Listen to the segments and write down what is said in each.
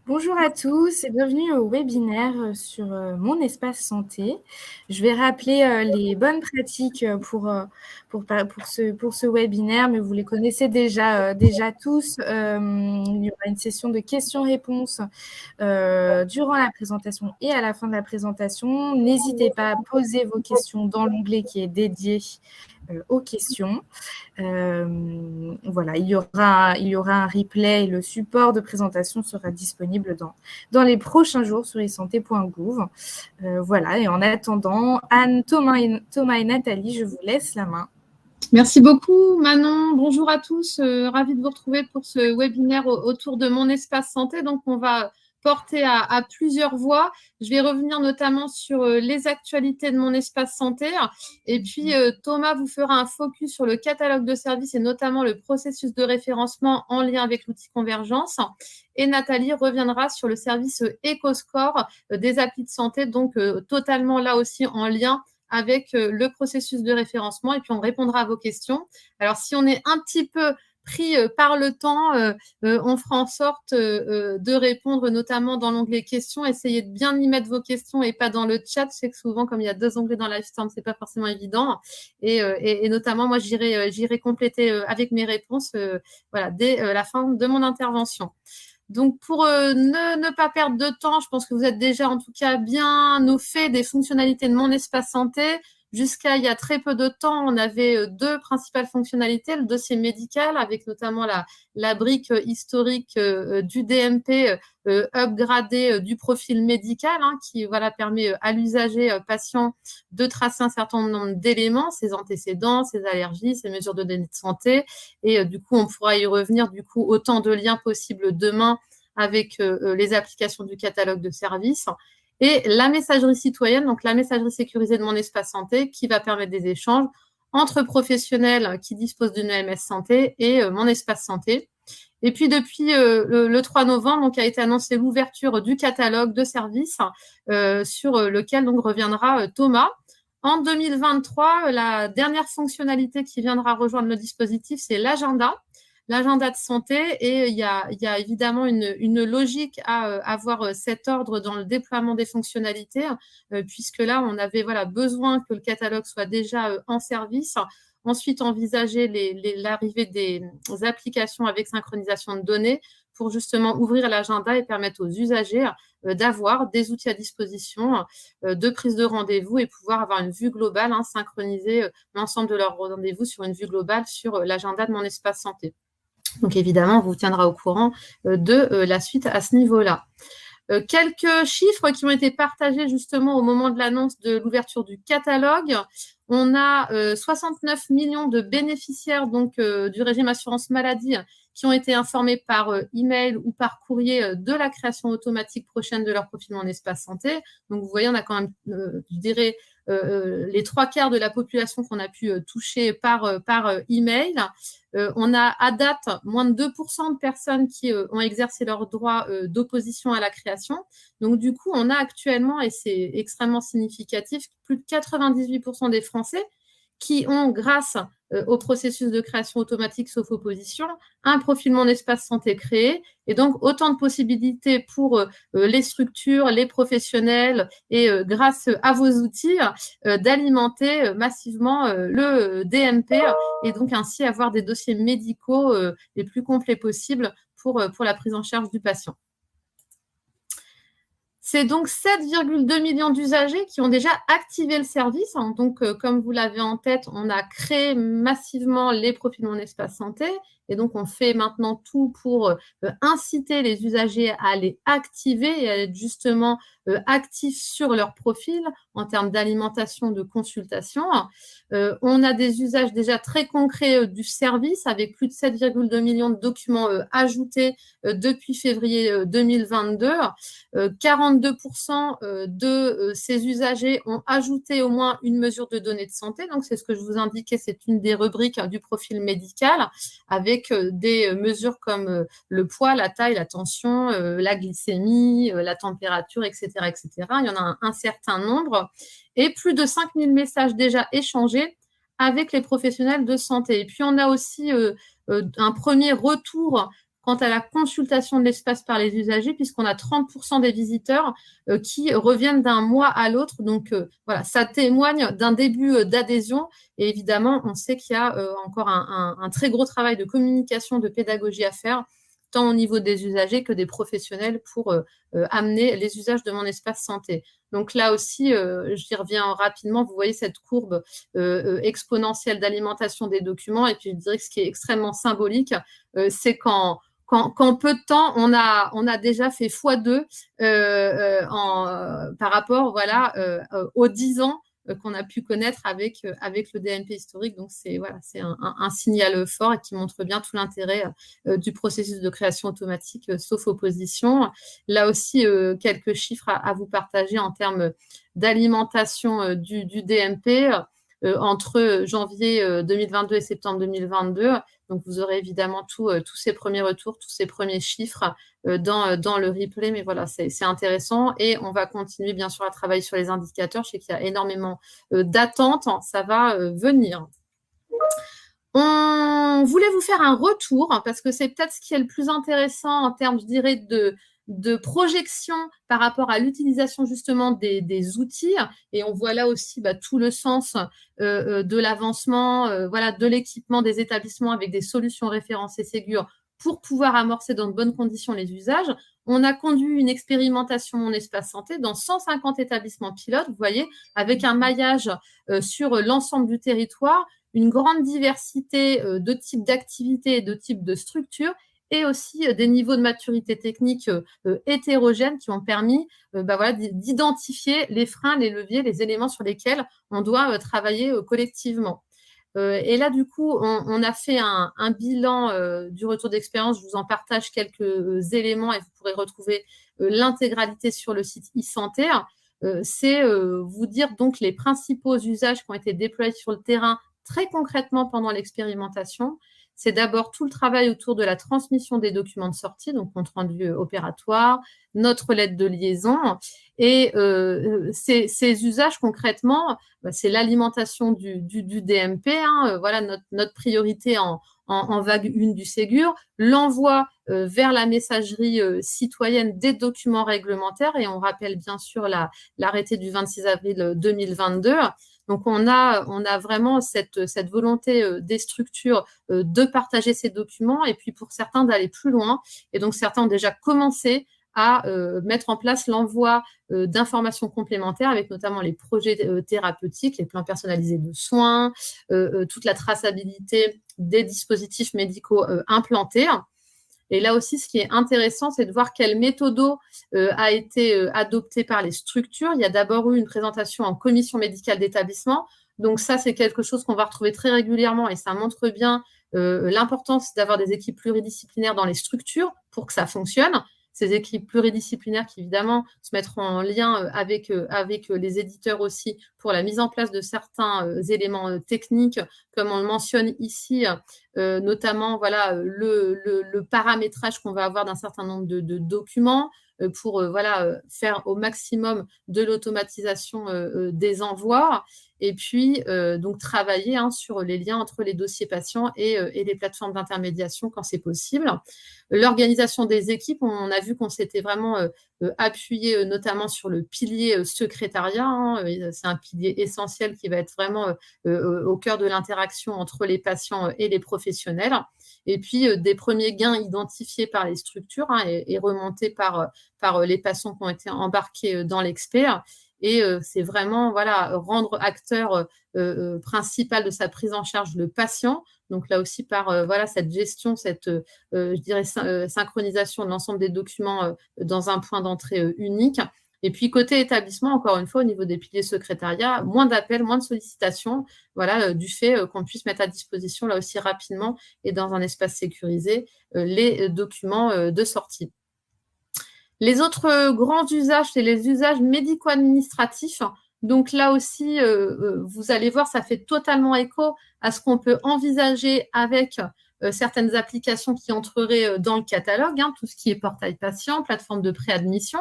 Bonjour à tous et bienvenue au webinaire sur mon espace santé. Je vais rappeler les bonnes pratiques pour ce webinaire, mais vous les connaissez déjà tous. Il y aura une session de questions-réponses durant la présentation et à la fin de la présentation. N'hésitez pas à poser vos questions dans l'onglet qui est dédié aux questions. Voilà, il y aura un replay et le support de présentation sera disponible dans les prochains jours sur eSanté.gouv. Voilà, et en attendant, Anne, Thomas et Nathalie, je vous laisse la main. Merci beaucoup Manon, bonjour à tous, ravie de vous retrouver pour ce webinaire autour de mon espace santé. Donc on va porter à plusieurs voix. Je vais revenir notamment sur les actualités de mon espace santé et puis Thomas vous fera un focus sur le catalogue de services et notamment le processus de référencement en lien avec l'outil Convergence. Et Nathalie reviendra sur le service EcoScore des applis de santé, donc totalement là aussi en lien avec le processus de référencement et puis on répondra à vos questions. Alors, si on est un petit peu pris par le temps, on fera en sorte de répondre notamment dans l'onglet questions. Essayez de bien y mettre vos questions et pas dans le chat. Je sais que souvent, comme il y a 2 onglets dans Livestorm, c'est pas forcément évident. Et notamment, moi, j'irai compléter avec mes réponses voilà, dès la fin de mon intervention. Donc, pour ne pas perdre de temps, je pense que vous êtes déjà en tout cas bien au fait des fonctionnalités de mon espace santé. Jusqu'à il y a très peu de temps, on avait 2 principales fonctionnalités, le dossier médical avec notamment la brique historique du DMP upgradé du profil médical qui voilà, permet à l'usager patient de tracer un certain nombre d'éléments, ses antécédents, ses allergies, ses mesures de données de santé. Et du coup, on pourra y revenir du coup autant de liens possibles demain avec les applications du catalogue de services. Et la messagerie citoyenne, donc la messagerie sécurisée de mon espace santé, qui va permettre des échanges entre professionnels qui disposent d'une EMS santé et mon espace santé. Et puis depuis le 3 novembre, donc, a été annoncée l'ouverture du catalogue de services sur lequel donc reviendra Thomas. En 2023, la dernière fonctionnalité qui viendra rejoindre le dispositif, c'est l'agenda de santé. Et il y a évidemment une logique à avoir cet ordre dans le déploiement des fonctionnalités, puisque là, on avait voilà, besoin que le catalogue soit déjà en service. Ensuite, envisager l'arrivée des applications avec synchronisation de données pour justement ouvrir l'agenda et permettre aux usagers d'avoir des outils à disposition de prise de rendez-vous et pouvoir avoir une vue globale, synchroniser l'ensemble de leurs rendez-vous sur une vue globale sur l'agenda de mon espace santé. Donc, évidemment, on vous tiendra au courant de la suite à ce niveau-là. Quelques chiffres qui ont été partagés justement au moment de l'annonce de l'ouverture du catalogue. On a 69 millions de bénéficiaires donc du régime assurance maladie qui ont été informés par email ou par courrier de la création automatique prochaine de leur profil en espace santé. Donc, vous voyez, on a quand même, je dirais, les 3/4 de la population qu'on a pu toucher par email. On a à date moins de 2% de personnes qui ont exercé leur droit d'opposition à la création. Donc, du coup, on a actuellement, et c'est extrêmement significatif, plus de 98% des Français qui ont, grâce au processus de création automatique sauf opposition, un profil Mon Espace Santé créé, et donc autant de possibilités pour les structures, les professionnels, et grâce à vos outils, d'alimenter massivement le DMP, et donc ainsi avoir des dossiers médicaux les plus complets possibles pour la prise en charge du patient. C'est donc 7,2 millions d'usagers qui ont déjà activé le service. Donc, comme vous l'avez en tête, on a créé massivement les profils Mon Espace Santé. Et donc, on fait maintenant tout pour inciter les usagers à les activer et à être justement actifs sur leur profil en termes d'alimentation, de consultation. On a des usages déjà très concrets du service avec plus de 7,2 millions de documents ajoutés depuis février 2022. 42% de ces usagers ont ajouté au moins une mesure de données de santé. Donc, c'est ce que je vous indiquais, c'est une des rubriques du profil médical avec des mesures comme le poids, la taille, la tension, la glycémie, la température, etc., etc. Il y en a un certain nombre. Et plus de 5000 messages déjà échangés avec les professionnels de santé. Et puis, on a aussi un premier retour quant à la consultation de l'espace par les usagers, puisqu'on a 30% des visiteurs qui reviennent d'un mois à l'autre. Donc, voilà, ça témoigne d'un début d'adhésion. Et évidemment, on sait qu'il y a encore un très gros travail de communication, de pédagogie à faire, tant au niveau des usagers que des professionnels pour amener les usages de mon espace santé. Donc là aussi, j'y reviens rapidement, vous voyez cette courbe exponentielle d'alimentation des documents. Et puis, je dirais que ce qui est extrêmement symbolique, c'est qu'en peu de temps, on a déjà fait x2 par rapport voilà, aux 10 ans qu'on a pu connaître avec le DMP historique. Donc, c'est voilà, un signal fort et qui montre bien tout l'intérêt du processus de création automatique, sauf opposition. Là aussi, quelques chiffres à vous partager en termes d'alimentation du DMP. Entre janvier 2022 et septembre 2022. Donc, vous aurez évidemment tous ces premiers retours, tous ces premiers chiffres dans le replay. Mais voilà, c'est intéressant. Et on va continuer, bien sûr, à travailler sur les indicateurs. Je sais qu'il y a énormément d'attentes. Ça va venir. On voulait vous faire un retour parce que c'est peut-être ce qui est le plus intéressant en termes, je dirais, de projection par rapport à l'utilisation justement des outils. Et on voit là aussi tout le sens de l'avancement, voilà, de l'équipement des établissements avec des solutions référencées Ségur pour pouvoir amorcer dans de bonnes conditions les usages. On a conduit une expérimentation Mon Espace Santé dans 150 établissements pilotes, vous voyez, avec un maillage sur l'ensemble du territoire, une grande diversité de types d'activités et de types de structures, et aussi des niveaux de maturité technique hétérogènes qui ont permis voilà, d'identifier les freins, les leviers, les éléments sur lesquels on doit travailler collectivement. Et là, du coup, on a fait un bilan du retour d'expérience. Je vous en partage quelques éléments et vous pourrez retrouver l'intégralité sur le site e-santé. C'est vous dire donc les principaux usages qui ont été déployés sur le terrain très concrètement pendant l'expérimentation. C'est d'abord tout le travail autour de la transmission des documents de sortie, donc compte rendu opératoire, notre lettre de liaison. Et ces usages concrètement, c'est l'alimentation du DMP, voilà notre priorité en vague 1 du Ségur, l'envoi vers la messagerie citoyenne des documents réglementaires, et on rappelle bien sûr l'arrêté du 26 avril 2022. Donc, on a vraiment cette volonté des structures de partager ces documents et puis pour certains d'aller plus loin. Et donc, certains ont déjà commencé à mettre en place l'envoi d'informations complémentaires avec notamment les projets thérapeutiques, les plans personnalisés de soins, toute la traçabilité des dispositifs médicaux implantés. Et là aussi, ce qui est intéressant, c'est de voir quelle méthode a été adoptée par les structures. Il y a d'abord eu une présentation en commission médicale d'établissement. Donc ça, c'est quelque chose qu'on va retrouver très régulièrement et ça montre bien l'importance d'avoir des équipes pluridisciplinaires dans les structures pour que ça fonctionne. Ces équipes pluridisciplinaires qui, évidemment, se mettront en lien avec les éditeurs aussi pour la mise en place de certains éléments techniques, comme on le mentionne ici, notamment voilà, le paramétrage qu'on va avoir d'un certain nombre de documents pour voilà, faire au maximum de l'automatisation des envois. Et puis, donc, travailler sur les liens entre les dossiers patients et les plateformes d'intermédiation quand c'est possible. L'organisation des équipes, on a vu qu'on s'était vraiment appuyé notamment sur le pilier secrétariat. C'est un pilier essentiel qui va être vraiment au cœur de l'interaction entre les patients et les professionnels. Et puis, des premiers gains identifiés par les structures et remontés par les patients qui ont été embarqués dans l'expert. Et c'est vraiment voilà, rendre acteur principal de sa prise en charge le patient. Donc là aussi, par voilà, cette gestion, cette je dirais, synchronisation de l'ensemble des documents dans un point d'entrée unique. Et puis, côté établissement, encore une fois, au niveau des piliers secrétariat, moins d'appels, moins de sollicitations, voilà, du fait qu'on puisse mettre à disposition, là aussi rapidement et dans un espace sécurisé, les documents de sortie. Les autres grands usages, c'est les usages médico-administratifs. Donc là aussi, vous allez voir, ça fait totalement écho à ce qu'on peut envisager avec certaines applications qui entreraient dans le catalogue, tout ce qui est portail patient, plateforme de préadmission.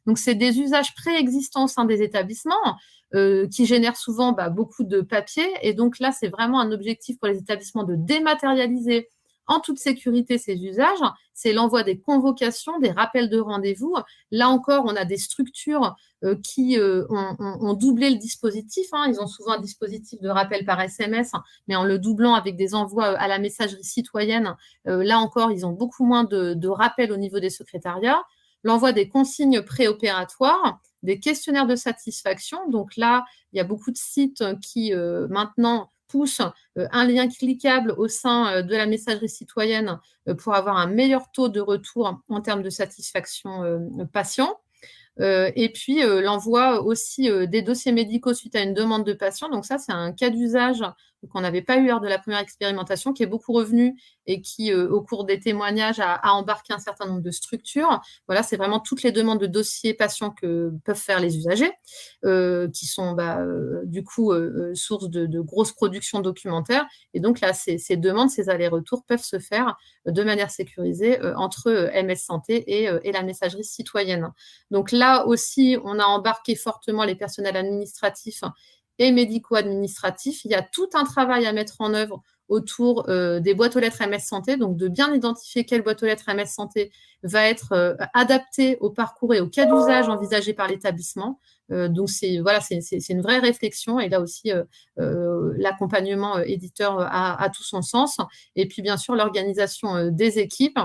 Donc, c'est des usages préexistants au sein des établissements qui génèrent souvent beaucoup de papier. Et donc là, c'est vraiment un objectif pour les établissements de dématérialiser en toute sécurité ces usages, c'est l'envoi des convocations, des rappels de rendez-vous. Là encore, on a des structures qui ont doublé le dispositif. Ils ont souvent un dispositif de rappel par SMS, mais en le doublant avec des envois à la messagerie citoyenne, là encore, ils ont beaucoup moins de rappels au niveau des secrétariats. L'envoi des consignes préopératoires, des questionnaires de satisfaction. Donc là, il y a beaucoup de sites qui maintenant poussent un lien cliquable au sein de la messagerie citoyenne pour avoir un meilleur taux de retour en termes de satisfaction patient. Et puis, l'envoi aussi des dossiers médicaux suite à une demande de patient. Donc ça, c'est un cas d'usage qu'on n'avait pas eu lors de la première expérimentation, qui est beaucoup revenu et qui, au cours des témoignages, a embarqué un certain nombre de structures. Voilà, c'est vraiment toutes les demandes de dossiers patients que peuvent faire les usagers, qui sont du coup source de grosses productions documentaires. Et donc là, ces demandes, ces allers-retours peuvent se faire de manière sécurisée entre MS Santé et la messagerie citoyenne. Donc là aussi, on a embarqué fortement les personnels administratifs et médico-administratifs. Il y a tout un travail à mettre en œuvre autour des boîtes aux lettres MS Santé, donc de bien identifier quelle boîte aux lettres MS Santé va être adaptée au parcours et au cas d'usage envisagé par l'établissement. Donc c'est une vraie réflexion, et là aussi l'accompagnement éditeur a tout son sens. Et puis bien sûr l'organisation des équipes.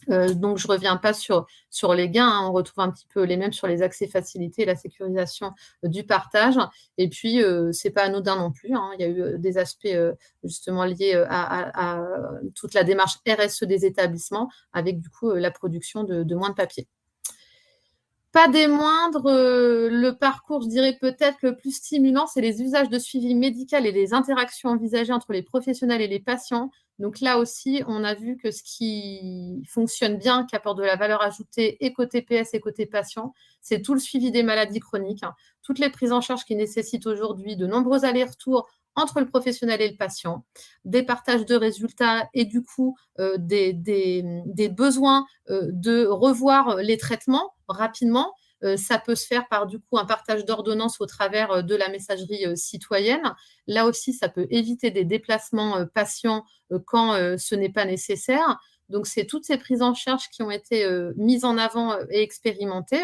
Donc, je ne reviens pas sur les gains, on retrouve un petit peu les mêmes sur les accès facilités et la sécurisation du partage. Et puis, ce n'est pas anodin non plus, il y a eu des aspects justement liés à toute la démarche RSE des établissements, avec du coup la production de moins de papier. Pas des moindres, le parcours, je dirais peut-être le plus stimulant, c'est les usages de suivi médical et les interactions envisagées entre les professionnels et les patients. Donc là aussi, on a vu que ce qui fonctionne bien, qui apporte de la valeur ajoutée et côté PS et côté patient, c'est tout le suivi des maladies chroniques, toutes les prises en charge qui nécessitent aujourd'hui de nombreux allers-retours entre le professionnel et le patient, des partages de résultats et du coup des besoins de revoir les traitements rapidement. Ça peut se faire par du coup un partage d'ordonnances au travers de la messagerie citoyenne. Là aussi, ça peut éviter des déplacements patients quand ce n'est pas nécessaire. Donc, c'est toutes ces prises en charge qui ont été mises en avant et expérimentées.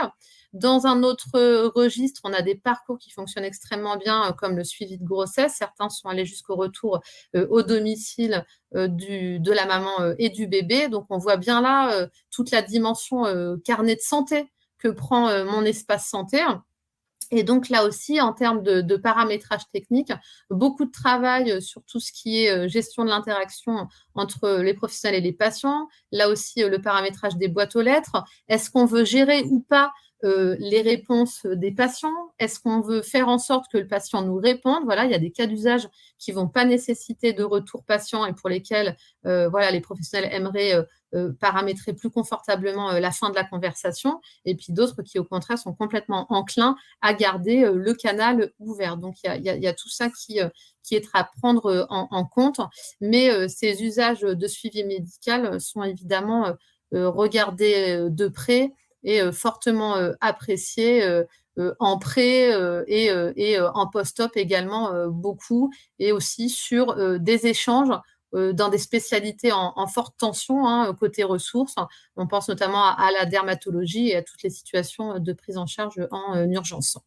Dans un autre registre, on a des parcours qui fonctionnent extrêmement bien, comme le suivi de grossesse. Certains sont allés jusqu'au retour au domicile de la maman et du bébé. Donc, on voit bien là toute la dimension carnet de santé que prend mon espace santé. Et donc là aussi, en termes de paramétrage technique, beaucoup de travail sur tout ce qui est gestion de l'interaction entre les professionnels et les patients. Là aussi, le paramétrage des boîtes aux lettres. Est-ce qu'on veut gérer ou pas les réponses des patients? Est-ce qu'on veut faire en sorte que le patient nous réponde? Voilà, il y a des cas d'usage qui ne vont pas nécessiter de retour patient et pour lesquels les professionnels aimeraient paramétrer plus confortablement la fin de la conversation, et puis d'autres qui, au contraire, sont complètement enclins à garder le canal ouvert. Donc, il y a tout ça qui est à prendre en compte, mais ces usages de suivi médical sont évidemment regardés de près et fortement appréciés en pré et en post-op également beaucoup, et aussi sur des échanges dans des spécialités en forte tension côté ressources. On pense notamment à la dermatologie et à toutes les situations de prise en charge en urgence.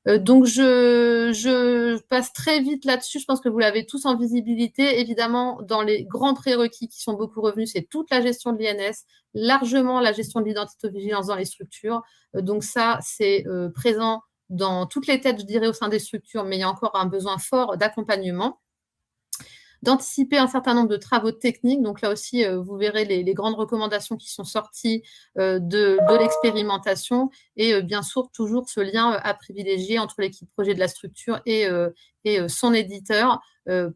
Donc, je passe très vite là-dessus. Je pense que vous l'avez tous en visibilité. Évidemment, dans les grands prérequis qui sont beaucoup revenus, c'est toute la gestion de l'INS, largement la gestion de l'identité-vigilance dans les structures. Donc ça, c'est présent dans toutes les têtes, je dirais, au sein des structures, mais il y a encore un besoin fort d'accompagnement. D'anticiper un certain nombre de travaux techniques. Donc là aussi, vous verrez les grandes recommandations qui sont sorties de l'expérimentation, et bien sûr, toujours ce lien à privilégier entre l'équipe projet de la structure et son éditeur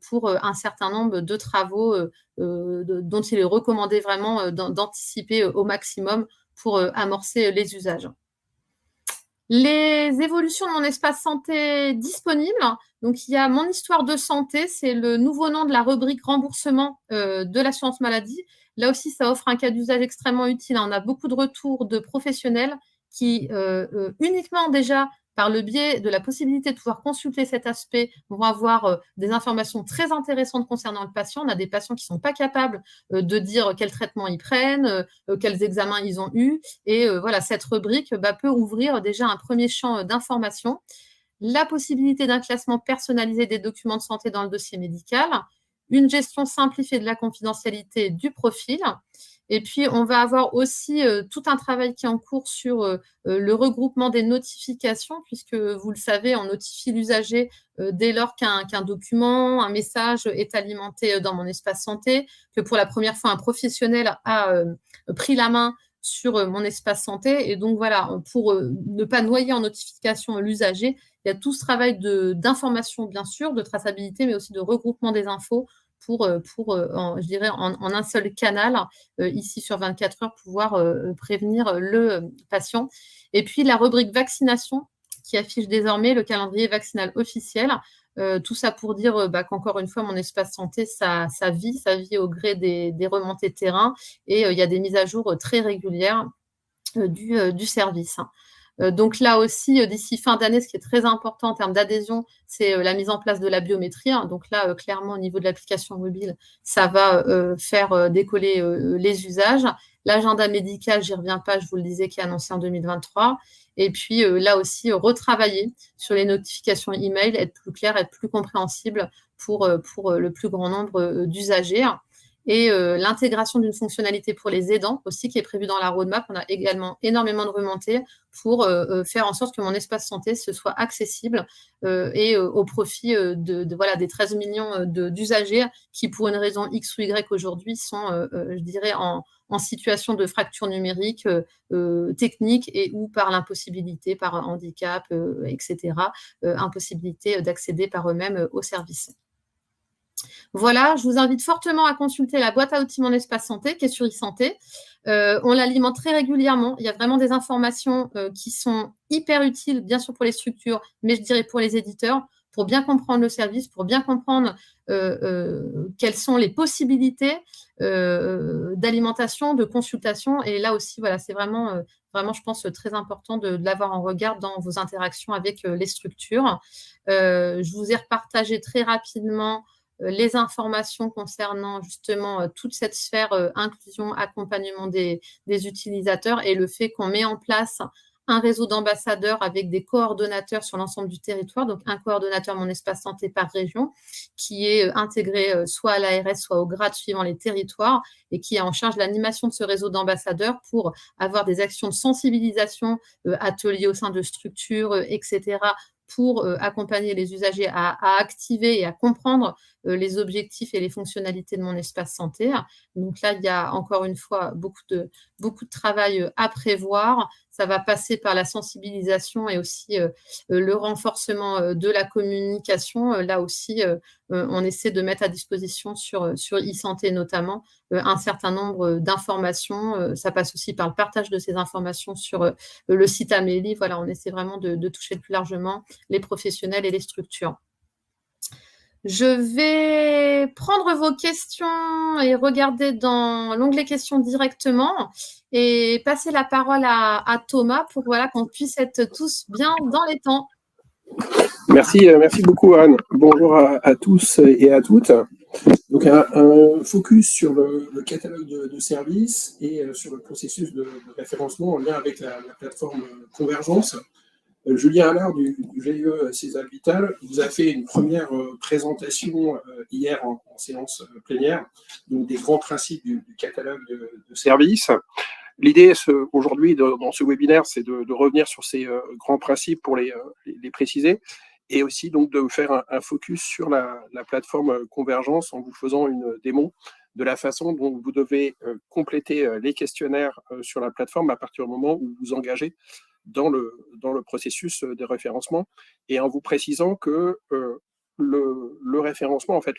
pour un certain nombre de travaux dont il est recommandé vraiment d'anticiper au maximum pour amorcer les usages. Les évolutions de mon espace santé disponibles. Donc, il y a Mon histoire de santé, c'est le nouveau nom de la rubrique remboursement de l'assurance maladie. Là aussi, ça offre un cas d'usage extrêmement utile. On a beaucoup de retours de professionnels qui uniquement déjà par le biais de la possibilité de pouvoir consulter cet aspect, vont avoir des informations très intéressantes concernant le patient. On a des patients qui ne sont pas capables de dire quel traitement ils prennent, quels examens ils ont eus. Et voilà, cette rubrique peut ouvrir déjà un premier champ d'information. La possibilité d'un classement personnalisé des documents de santé dans le dossier médical, une gestion simplifiée de la confidentialité du profil. Et puis, on va avoir aussi tout un travail qui est en cours sur le regroupement des notifications, puisque vous le savez, on notifie l'usager dès lors qu'un document, un message est alimenté dans mon espace santé, que pour la première fois, un professionnel a pris la main sur mon espace santé. Et donc, voilà, pour ne pas noyer en notification l'usager, il y a tout ce travail d'information, bien sûr, de traçabilité, mais aussi de regroupement des infos pour je dirais, en un seul canal, ici sur 24 heures, pouvoir prévenir le patient. Et puis, la rubrique vaccination qui affiche désormais le calendrier vaccinal officiel. Tout ça pour dire qu'encore une fois, mon espace santé, ça vit au gré des remontées de terrain et il y a des mises à jour très régulières du service. Donc là aussi, d'ici fin d'année, ce qui est très important en termes d'adhésion, c'est la mise en place de la biométrie. Donc là, clairement, au niveau de l'application mobile, ça va faire décoller les usages. L'agenda médical, j'y reviens pas, je vous le disais, qui est annoncé en 2023. Et puis là aussi, retravailler sur les notifications email, être plus clair, être plus compréhensible pour le plus grand nombre d'usagers. Et l'intégration d'une fonctionnalité pour les aidants aussi qui est prévue dans la roadmap. On a également énormément de remontées pour faire en sorte que mon espace santé se soit accessible et au profit des 13 millions d'usagers qui, pour une raison X ou Y aujourd'hui, sont, je dirais, en situation de fracture numérique technique et ou par l'impossibilité, par un handicap, etc., impossibilité d'accéder par eux-mêmes aux services. Voilà, je vous invite fortement à consulter la boîte à outils Mon Espace Santé qui est sur e-santé. On l'alimente très régulièrement. Il y a vraiment des informations qui sont hyper utiles, bien sûr pour les structures, mais je dirais pour les éditeurs, pour bien comprendre le service, pour bien comprendre quelles sont les possibilités d'alimentation, de consultation. Et là aussi, voilà, c'est vraiment, je pense, très important de l'avoir en regard dans vos interactions avec les structures. Je vous ai repartagé très rapidement les informations concernant justement toute cette sphère inclusion, accompagnement des utilisateurs et le fait qu'on met en place un réseau d'ambassadeurs avec des coordonnateurs sur l'ensemble du territoire, donc un coordonnateur Mon Espace Santé par région qui est intégré soit à l'ARS, soit au grade suivant les territoires et qui est en charge de l'animation de ce réseau d'ambassadeurs pour avoir des actions de sensibilisation, ateliers au sein de structures, etc., pour accompagner les usagers à activer et à comprendre les objectifs et les fonctionnalités de mon espace santé. Donc là, il y a encore une fois beaucoup de travail à prévoir. Ça va passer par la sensibilisation et aussi le renforcement de la communication. Là aussi, on essaie de mettre à disposition sur e-santé notamment un certain nombre d'informations. Ça passe aussi par le partage de ces informations sur le site Amélie. Voilà, on essaie vraiment de toucher plus largement les professionnels et les structures. Je vais prendre vos questions et regarder dans l'onglet questions directement et passer la parole à Thomas pour qu'on puisse être tous bien dans les temps. Merci beaucoup Anne. Bonjour à tous et à toutes. Donc un focus sur le catalogue de services et sur le processus de référencement en lien avec la plateforme Convergence. Julien Allard du GIE César Vital vous a fait une première présentation hier en séance plénière, donc des grands principes du catalogue de services. L'idée aujourd'hui dans ce webinaire, c'est de revenir sur ces grands principes pour les préciser et aussi donc de faire un focus sur la plateforme Convergence en vous faisant une démo de la façon dont vous devez compléter les questionnaires sur la plateforme à partir du moment où vous vous engagez dans le processus de référencement et en vous précisant que le référencement, en fait,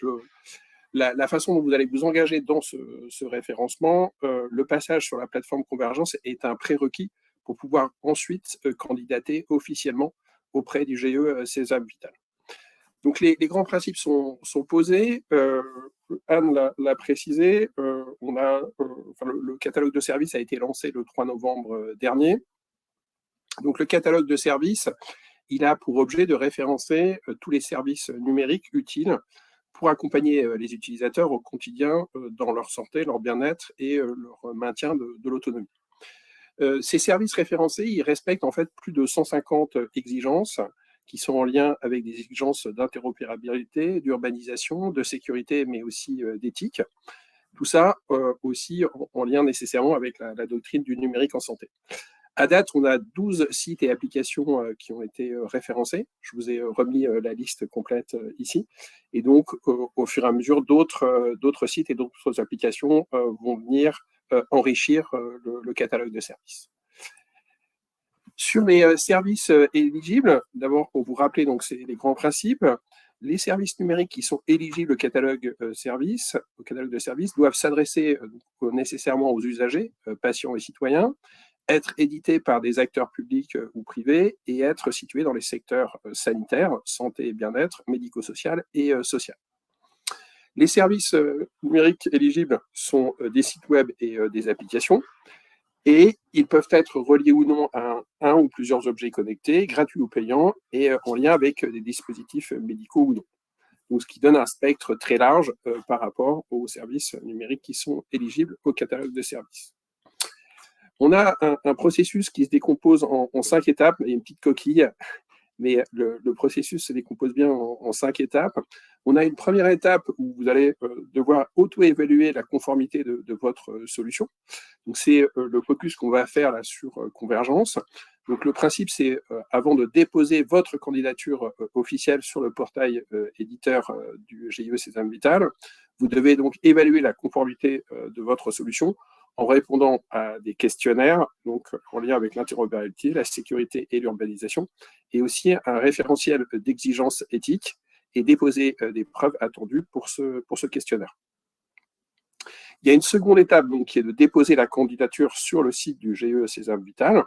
la façon dont vous allez vous engager dans ce référencement, le passage sur la plateforme Convergence est un prérequis pour pouvoir ensuite candidater officiellement auprès du GIE César Vital. Donc les grands principes sont posés. Anne l'a précisé. Le catalogue de services a été lancé le 3 novembre dernier. Donc le catalogue de services il a pour objet de référencer tous les services numériques utiles pour accompagner les utilisateurs au quotidien dans leur santé, leur bien-être et leur maintien de l'autonomie. Ces services référencés, ils respectent en fait plus de 150 exigences qui sont en lien avec des exigences d'interopérabilité, d'urbanisation, de sécurité, mais aussi d'éthique. Tout ça aussi en lien nécessairement avec la doctrine du numérique en santé. À date, on a 12 sites et applications qui ont été référencés. Je vous ai remis la liste complète ici. Et donc, au fur et à mesure, d'autres sites et d'autres applications vont venir enrichir le catalogue de services. Sur les services éligibles, d'abord pour vous rappeler, donc c'est les grands principes. Les services numériques qui sont éligibles au catalogue de services doivent s'adresser nécessairement aux usagers, patients et citoyens, être édités par des acteurs publics ou privés et être situés dans les secteurs sanitaires, santé et bien-être, médico-social et social. Les services numériques éligibles sont des sites web et des applications et ils peuvent être reliés ou non à un ou plusieurs objets connectés, gratuits ou payants, et en lien avec des dispositifs médicaux ou non. Donc, ce qui donne un spectre très large par rapport aux services numériques qui sont éligibles au catalogue de services. On a un processus qui se décompose en 5 étapes. Il y a une petite coquille, mais le processus se décompose bien en 5 étapes. On a une première étape où vous allez devoir auto-évaluer la conformité de votre solution. Donc, c'est le focus qu'on va faire là sur Convergence. Donc, le principe, c'est avant de déposer votre candidature officielle sur le portail éditeur du GIE Sésame Vital, vous devez donc évaluer la conformité de votre solution en répondant à des questionnaires, donc en lien avec l'interopérabilité, la sécurité et l'urbanisation, et aussi un référentiel d'exigences éthiques et déposer des preuves attendues pour ce questionnaire. Il y a une seconde étape donc, qui est de déposer la candidature sur le site du GIE Sésame Vital.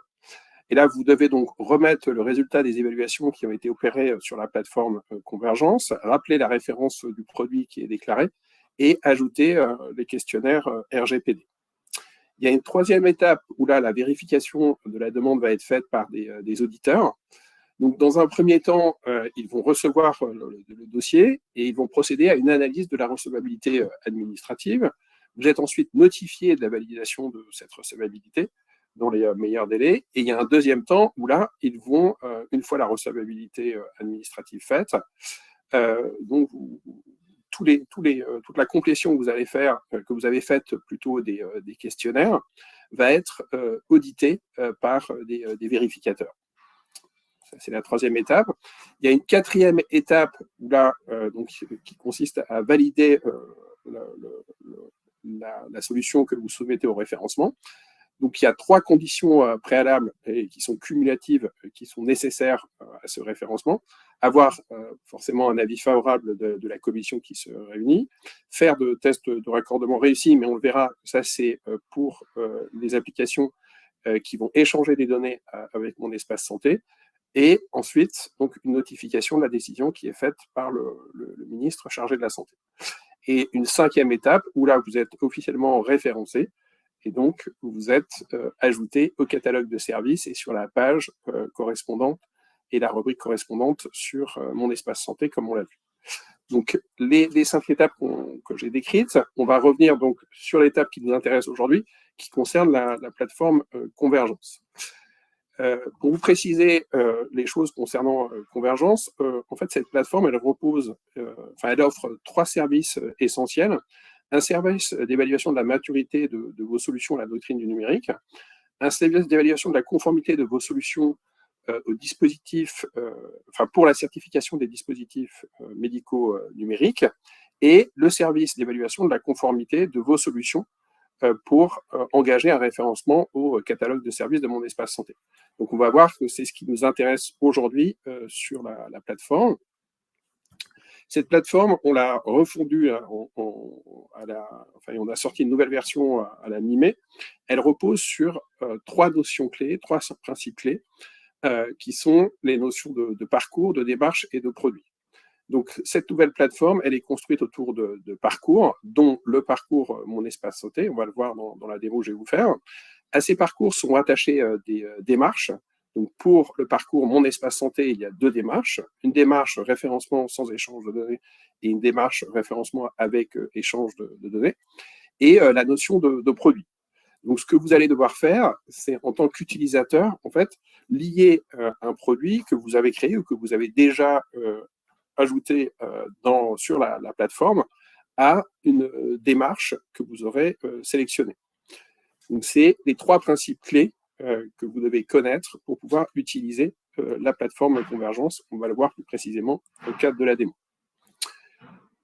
Et là, vous devez donc remettre le résultat des évaluations qui ont été opérées sur la plateforme Convergence, rappeler la référence du produit qui est déclaré et ajouter les questionnaires RGPD. Il y a une troisième étape où là, la vérification de la demande va être faite par des auditeurs. Donc, dans un premier temps, ils vont recevoir le dossier et ils vont procéder à une analyse de la recevabilité administrative. Vous êtes ensuite notifié de la validation de cette recevabilité dans les meilleurs délais. Et il y a un deuxième temps où là, ils vont, une fois la recevabilité administrative faite, donc toute la complétion que vous allez faire, que vous avez faite plutôt des questionnaires, va être auditée par des vérificateurs. Ça, c'est la troisième étape. Il y a une quatrième étape où là, donc, qui consiste à valider la solution que vous soumettez au référencement. Donc, il y a 3 conditions préalables et qui sont cumulatives, qui sont nécessaires à ce référencement. Avoir forcément un avis favorable de la commission qui se réunit, faire de tests de raccordement réussis, mais on le verra, ça c'est pour les applications qui vont échanger des données avec mon espace santé, et ensuite donc une notification de la décision qui est faite par le ministre chargé de la Santé. Et une 5e étape où là vous êtes officiellement référencé, et donc vous êtes ajouté au catalogue de services et sur la page correspondante et la rubrique correspondante sur mon espace santé, comme on l'a vu. Donc, les 5 étapes que j'ai décrites, on va revenir donc sur l'étape qui nous intéresse aujourd'hui, qui concerne la plateforme Convergence. Pour vous préciser les choses concernant Convergence, en fait, cette plateforme, elle repose, elle offre 3 services essentiels. Un service d'évaluation de la maturité de vos solutions à la doctrine du numérique, un service d'évaluation de la conformité de vos solutions aux dispositifs, pour la certification des dispositifs médicaux numériques, et le service d'évaluation de la conformité de vos solutions pour engager un référencement au catalogue de services de mon espace santé. Donc, on va voir que c'est ce qui nous intéresse aujourd'hui sur la plateforme. Cette plateforme, on l'a refondue, on a sorti une nouvelle version à la mi-mai. Elle repose sur 3 notions clés, 3 principes clés, qui sont les notions de parcours, de démarche et de produit. Donc, cette nouvelle plateforme, elle est construite autour de parcours, dont le parcours Mon Espace Santé, on va le voir dans la démo que je vais vous faire. À ces parcours sont rattachées des démarches, Donc, pour le parcours Mon Espace Santé, il y a 2 démarches. Une démarche référencement sans échange de données et une démarche référencement avec échange de données. Et la notion de produit. Donc, ce que vous allez devoir faire, c'est en tant qu'utilisateur, en fait, lier un produit que vous avez créé ou que vous avez déjà ajouté sur la plateforme à une démarche que vous aurez sélectionnée. Donc, c'est les 3 principes clés que vous devez connaître pour pouvoir utiliser la plateforme Convergence. On va le voir plus précisément au cadre de la démo.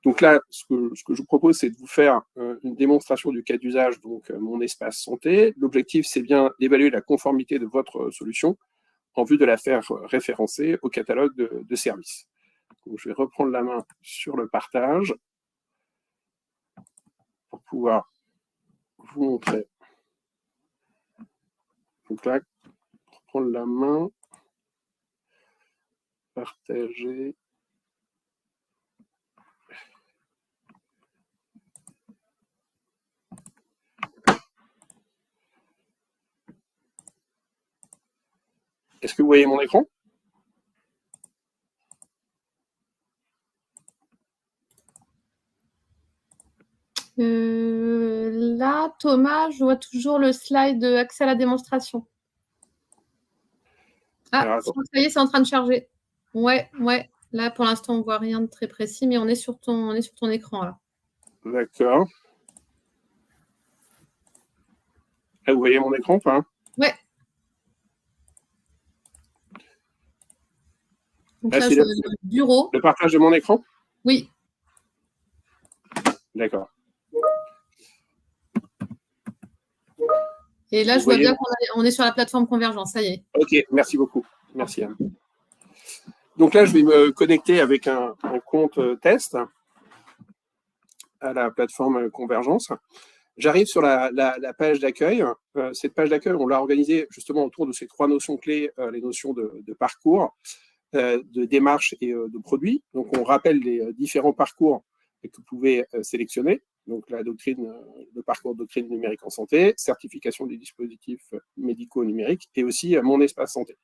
Donc là, ce que je vous propose, c'est de vous faire une démonstration du cas d'usage, donc Mon Espace Santé. L'objectif, c'est bien d'évaluer la conformité de votre solution en vue de la faire référencer au catalogue de services. Donc, je vais reprendre la main sur le partage pour pouvoir vous montrer. Donc là, prendre la main, partager. Est-ce que vous voyez mon écran? Là, Thomas, je vois toujours le slide accès à la démonstration. Ah, ça y est, c'est en train de charger. Ouais. Là, pour l'instant, on ne voit rien de très précis, mais on est sur ton écran, là. D'accord. Là, vous voyez mon écran ou pas? Ouais. Donc là, là, c'est le bureau. Le partage de mon écran? Oui. D'accord. Et là, je vois bien qu'on est sur la plateforme Convergence, ça y est. Ok, merci beaucoup. Merci Anne. Donc là, je vais me connecter avec un compte test à la plateforme Convergence. J'arrive sur la page d'accueil. Cette page d'accueil, on l'a organisée justement autour de ces 3 notions clés, les notions de parcours, de démarche et de produit. Donc, on rappelle les différents parcours que vous pouvez sélectionner. Donc, le parcours doctrine numérique en santé, certification des dispositifs médicaux numériques et aussi Mon Espace Santé.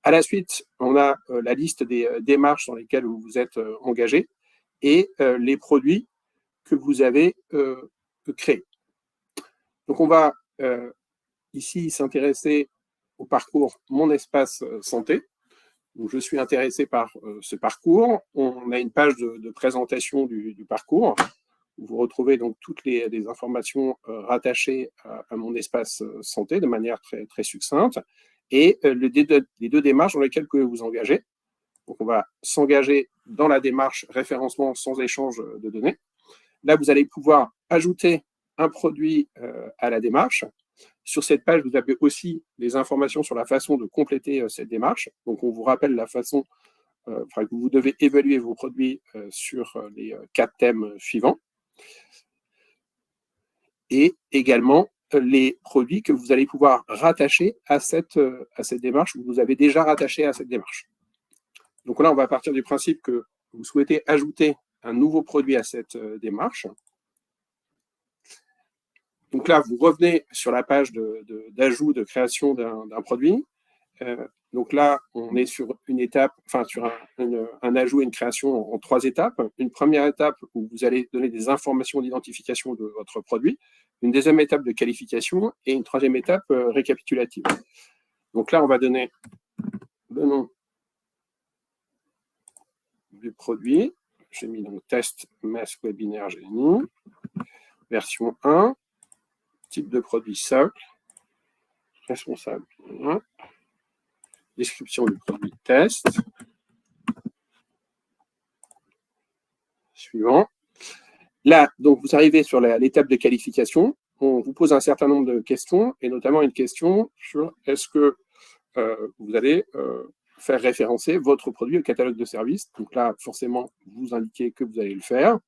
À la suite, on a la liste des démarches dans lesquelles vous vous êtes engagé et les produits que vous avez créés. Donc, on va ici s'intéresser au parcours Mon Espace Santé. Donc, je suis intéressé par ce parcours. On a une page de présentation du parcours où vous retrouvez donc toutes les informations rattachées à Mon Espace Santé de manière très, très succincte et les 2 démarches dans lesquelles vous pouvez vous engager. Donc, on va s'engager dans la démarche référencement sans échange de données. Là, vous allez pouvoir ajouter un produit à la démarche. Sur cette page, vous avez aussi des informations sur la façon de compléter cette démarche. Donc, on vous rappelle la façon que vous devez évaluer vos produits sur les 4 thèmes suivants. Et également les produits que vous allez pouvoir rattacher à cette démarche ou vous avez déjà rattaché à cette démarche. Donc là, on va partir du principe que vous souhaitez ajouter un nouveau produit à cette démarche. Donc là, vous revenez sur la page d'ajout, de création d'un produit. Donc là, on est sur une étape, enfin sur un ajout et une création en 3 étapes. Une première étape où vous allez donner des informations d'identification de votre produit. Une deuxième étape de qualification et une troisième étape récapitulative. Donc là, on va donner le nom du produit. J'ai mis donc test MES webinaire GNI, version 1, type de produit socle, responsable 1, description du produit test. Suivant. Là, donc, vous arrivez sur l'étape de qualification. On vous pose un certain nombre de questions, et notamment une question sur est-ce que vous allez faire référencer votre produit au catalogue de services. Donc là, forcément, vous indiquez que vous allez le faire.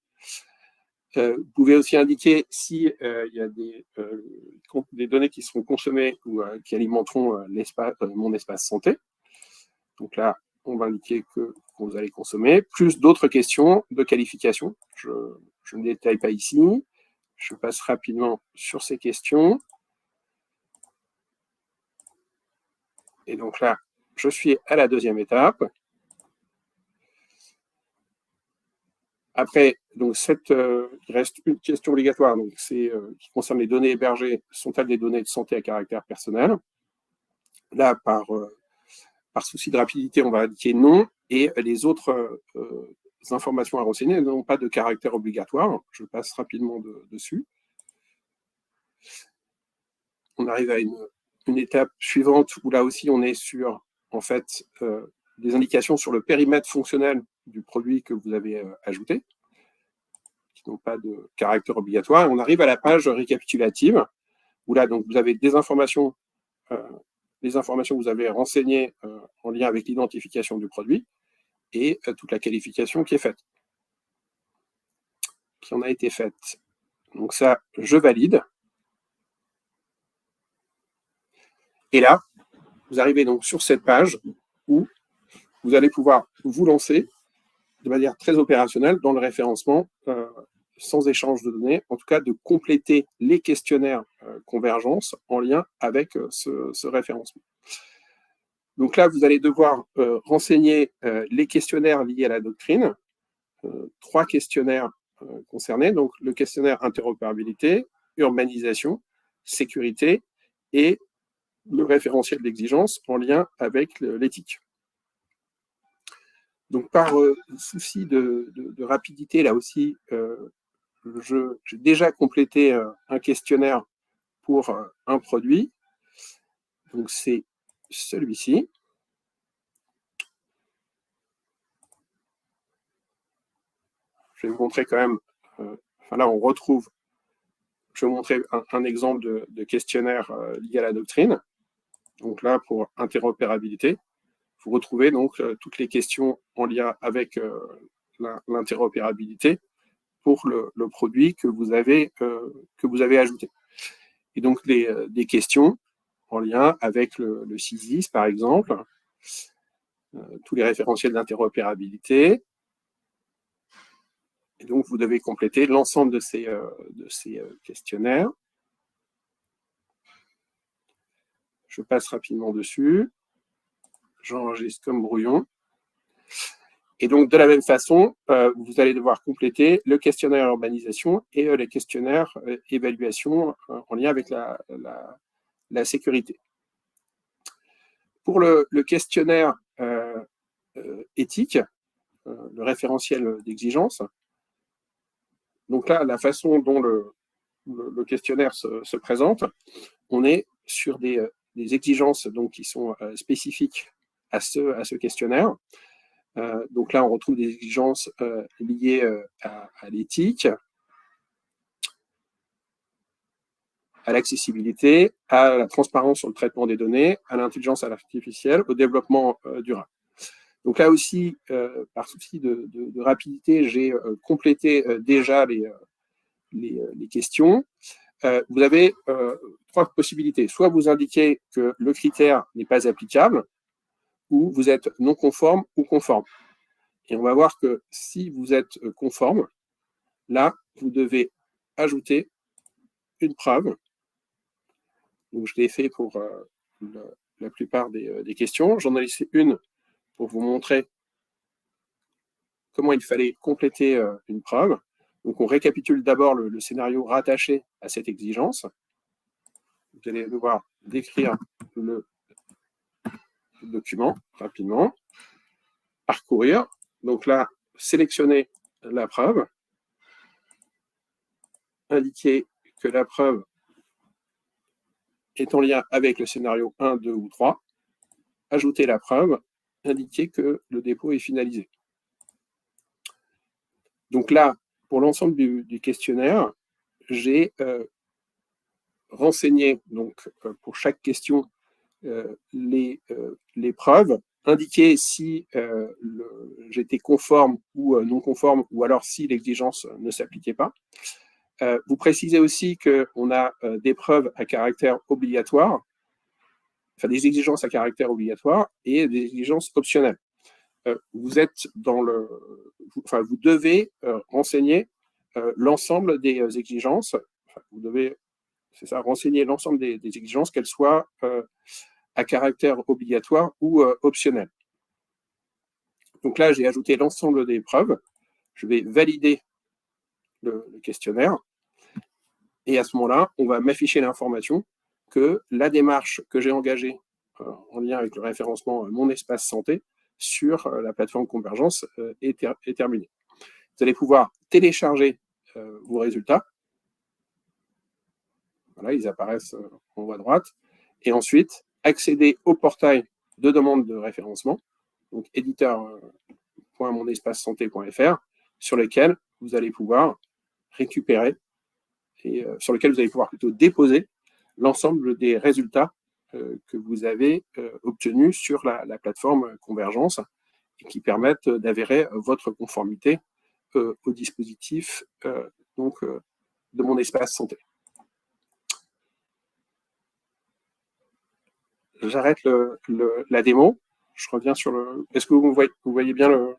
Vous pouvez aussi indiquer si il y a des données qui seront consommées ou qui alimenteront Mon Espace Santé. Donc là, on va indiquer que vous allez consommer, plus d'autres questions de qualification. Je ne détaille pas ici. Je passe rapidement sur ces questions. Et donc là, je suis à la deuxième étape. Après, donc il reste une question obligatoire, donc c'est qui concerne les données hébergées. Sont-elles des données de santé à caractère personnel? Là, par souci de rapidité, on va indiquer non. Et les autres informations à renseigner n'ont pas de caractère obligatoire. Je passe rapidement dessus. On arrive à une étape suivante où là aussi on est sur en fait des indications sur le périmètre fonctionnel du produit que vous avez ajouté, qui n'ont pas de caractère obligatoire. Et on arrive à la page récapitulative où là donc vous avez des informations, les informations que vous avez renseignées en lien avec l'identification du produit et toute la qualification qui est faite, qui en a été faite. Donc ça, je valide. Et là, vous arrivez donc sur cette page où vous allez pouvoir vous lancer de manière très opérationnelle dans le référencement sans échange de données, en tout cas de compléter les questionnaires convergence en lien avec ce référencement. Donc là, vous allez devoir renseigner les questionnaires liés à la doctrine, 3 questionnaires concernés, donc le questionnaire interopérabilité, urbanisation, sécurité et le référentiel d'exigence en lien avec l'éthique. Donc, par souci de rapidité, là aussi, j'ai déjà complété un questionnaire pour un produit. Donc, c'est celui-ci. Je vais vous montrer quand même, là, on retrouve, je vais vous montrer un exemple de questionnaire lié à la doctrine. Donc là, pour interopérabilité, vous retrouvez donc toutes les questions en lien avec l'interopérabilité pour le produit que vous avez ajouté. Et donc des questions en lien avec le CISIS, par exemple, tous les référentiels d'interopérabilité. Et donc vous devez compléter l'ensemble de ces questionnaires. Je passe rapidement dessus. J'enregistre comme brouillon. Et donc, de la même façon, vous allez devoir compléter le questionnaire urbanisation et le questionnaire évaluation en lien avec la sécurité. Pour le questionnaire éthique, le référentiel d'exigence, donc là, la façon dont le questionnaire se présente, on est sur des exigences donc, qui sont spécifiques à ce questionnaire. Donc là, on retrouve des exigences liées à l'éthique, à l'accessibilité, à la transparence sur le traitement des données, à l'intelligence artificielle, au développement durable. Donc là aussi, par souci de rapidité, j'ai complété déjà les questions. Vous avez 3 possibilités. Soit vous indiquez que le critère n'est pas applicable, ou vous êtes non conforme ou conforme. Et on va voir que si vous êtes conforme, là, vous devez ajouter une preuve. Donc, je l'ai fait pour la plupart des questions. J'en ai laissé une pour vous montrer comment il fallait compléter une preuve. Donc, on récapitule d'abord le scénario rattaché à cette exigence. Vous allez devoir décrire le document rapidement, parcourir. Donc là, sélectionner la preuve, indiquer que la preuve est en lien avec le scénario 1, 2 ou 3, ajouter la preuve, indiquer que le dépôt est finalisé. Donc là, pour l'ensemble du questionnaire, j'ai renseigné donc, pour chaque question les preuves, indiquer si j'étais conforme ou non conforme, ou alors si l'exigence ne s'appliquait pas. Vous précisez aussi qu'on a des preuves à caractère obligatoire, enfin des exigences à caractère obligatoire et des exigences optionnelles. Vous êtes dans vous devez renseigner l'ensemble des exigences. Enfin, vous devez, c'est ça, renseigner l'ensemble des exigences, qu'elles soient à caractère obligatoire ou optionnel. Donc là, j'ai ajouté l'ensemble des preuves. Je vais valider le questionnaire. Et à ce moment-là, on va m'afficher l'information que la démarche que j'ai engagée en lien avec le référencement Mon Espace Santé sur la plateforme Convergence est terminée. Vous allez pouvoir télécharger vos résultats. Voilà, ils apparaissent en haut à droite. Et ensuite, accéder au portail de demande de référencement, donc éditeur.monespacesanté.fr, sur lequel vous allez pouvoir récupérer et sur lequel vous allez pouvoir plutôt déposer l'ensemble des résultats que vous avez obtenus sur la plateforme Convergence et qui permettent d'avérer votre conformité au dispositif de Mon Espace Santé. J'arrête la démo. Je reviens sur le... Est-ce que vous voyez bien le...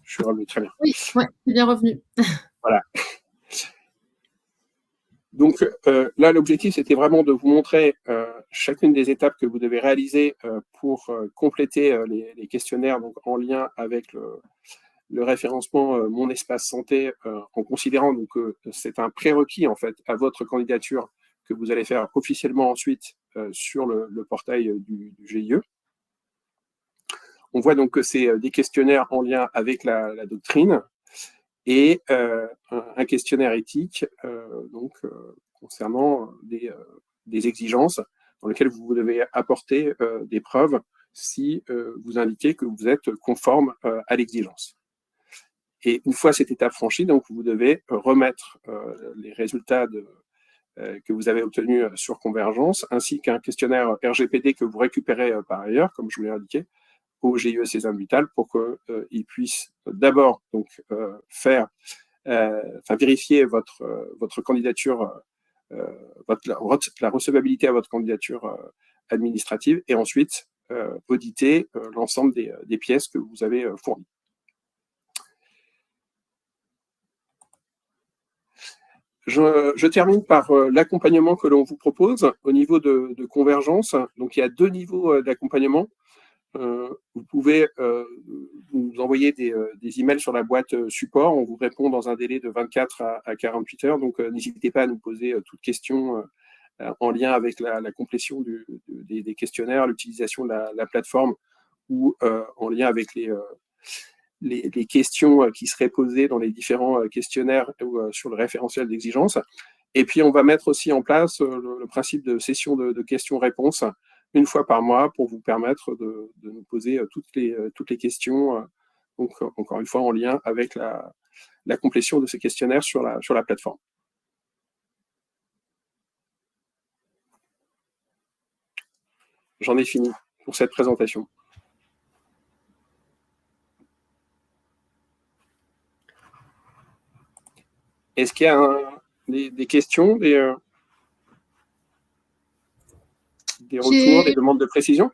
Je suis revenu, très bien. Oui, ouais, c'est bien revenu. Voilà. Donc là, l'objectif, c'était vraiment de vous montrer chacune des étapes que vous devez réaliser pour compléter les questionnaires donc, en lien avec le référencement Mon Espace Santé, en considérant que c'est un prérequis en fait à votre candidature que vous allez faire officiellement ensuite sur le portail du GIE. On voit donc que c'est des questionnaires en lien avec la doctrine et un questionnaire éthique concernant des exigences dans lesquelles vous devez apporter des preuves si vous indiquez que vous êtes conforme à l'exigence. Et une fois cette étape franchie, donc vous devez remettre les résultats que vous avez obtenus sur Convergence, ainsi qu'un questionnaire RGPD que vous récupérez par ailleurs, comme je vous l'ai indiqué, au GIE Cézanne Vital pour qu'il puisse d'abord vérifier votre candidature, la recevabilité à votre candidature administrative et ensuite auditer l'ensemble des pièces que vous avez fournies. Je termine par l'accompagnement que l'on vous propose au niveau de Convergence. Donc, il y a 2 niveaux d'accompagnement. Vous pouvez nous envoyer des emails sur la boîte support. On vous répond dans un délai de 24 à 48 heures. Donc, n'hésitez pas à nous poser toutes questions en lien avec la complétion des questionnaires, l'utilisation de la plateforme ou en lien avec les questions qui seraient posées dans les différents questionnaires ou sur le référentiel d'exigence. Et puis, on va mettre aussi en place le principe de session de questions-réponses une fois par mois pour vous permettre de nous poser toutes les questions, donc encore une fois en lien avec la complétion de ces questionnaires sur la plateforme. J'en ai fini pour cette présentation. Est-ce qu'il y a des questions, des retours, des demandes de précision?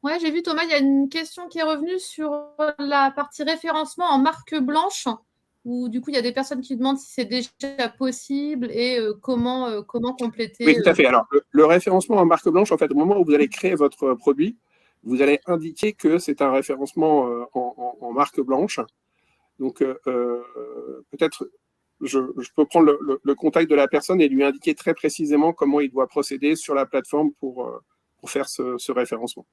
Oui, j'ai vu Thomas, il y a une question qui est revenue sur la partie référencement en marque blanche, où du coup il y a des personnes qui demandent si c'est déjà possible et comment compléter. Oui, tout à fait. Alors, le référencement en marque blanche, en fait, au moment où vous allez créer votre produit, vous allez indiquer que c'est un référencement en marque blanche. Donc, peut-être, je peux prendre le contact de la personne et lui indiquer très précisément comment il doit procéder sur la plateforme pour faire ce référencement.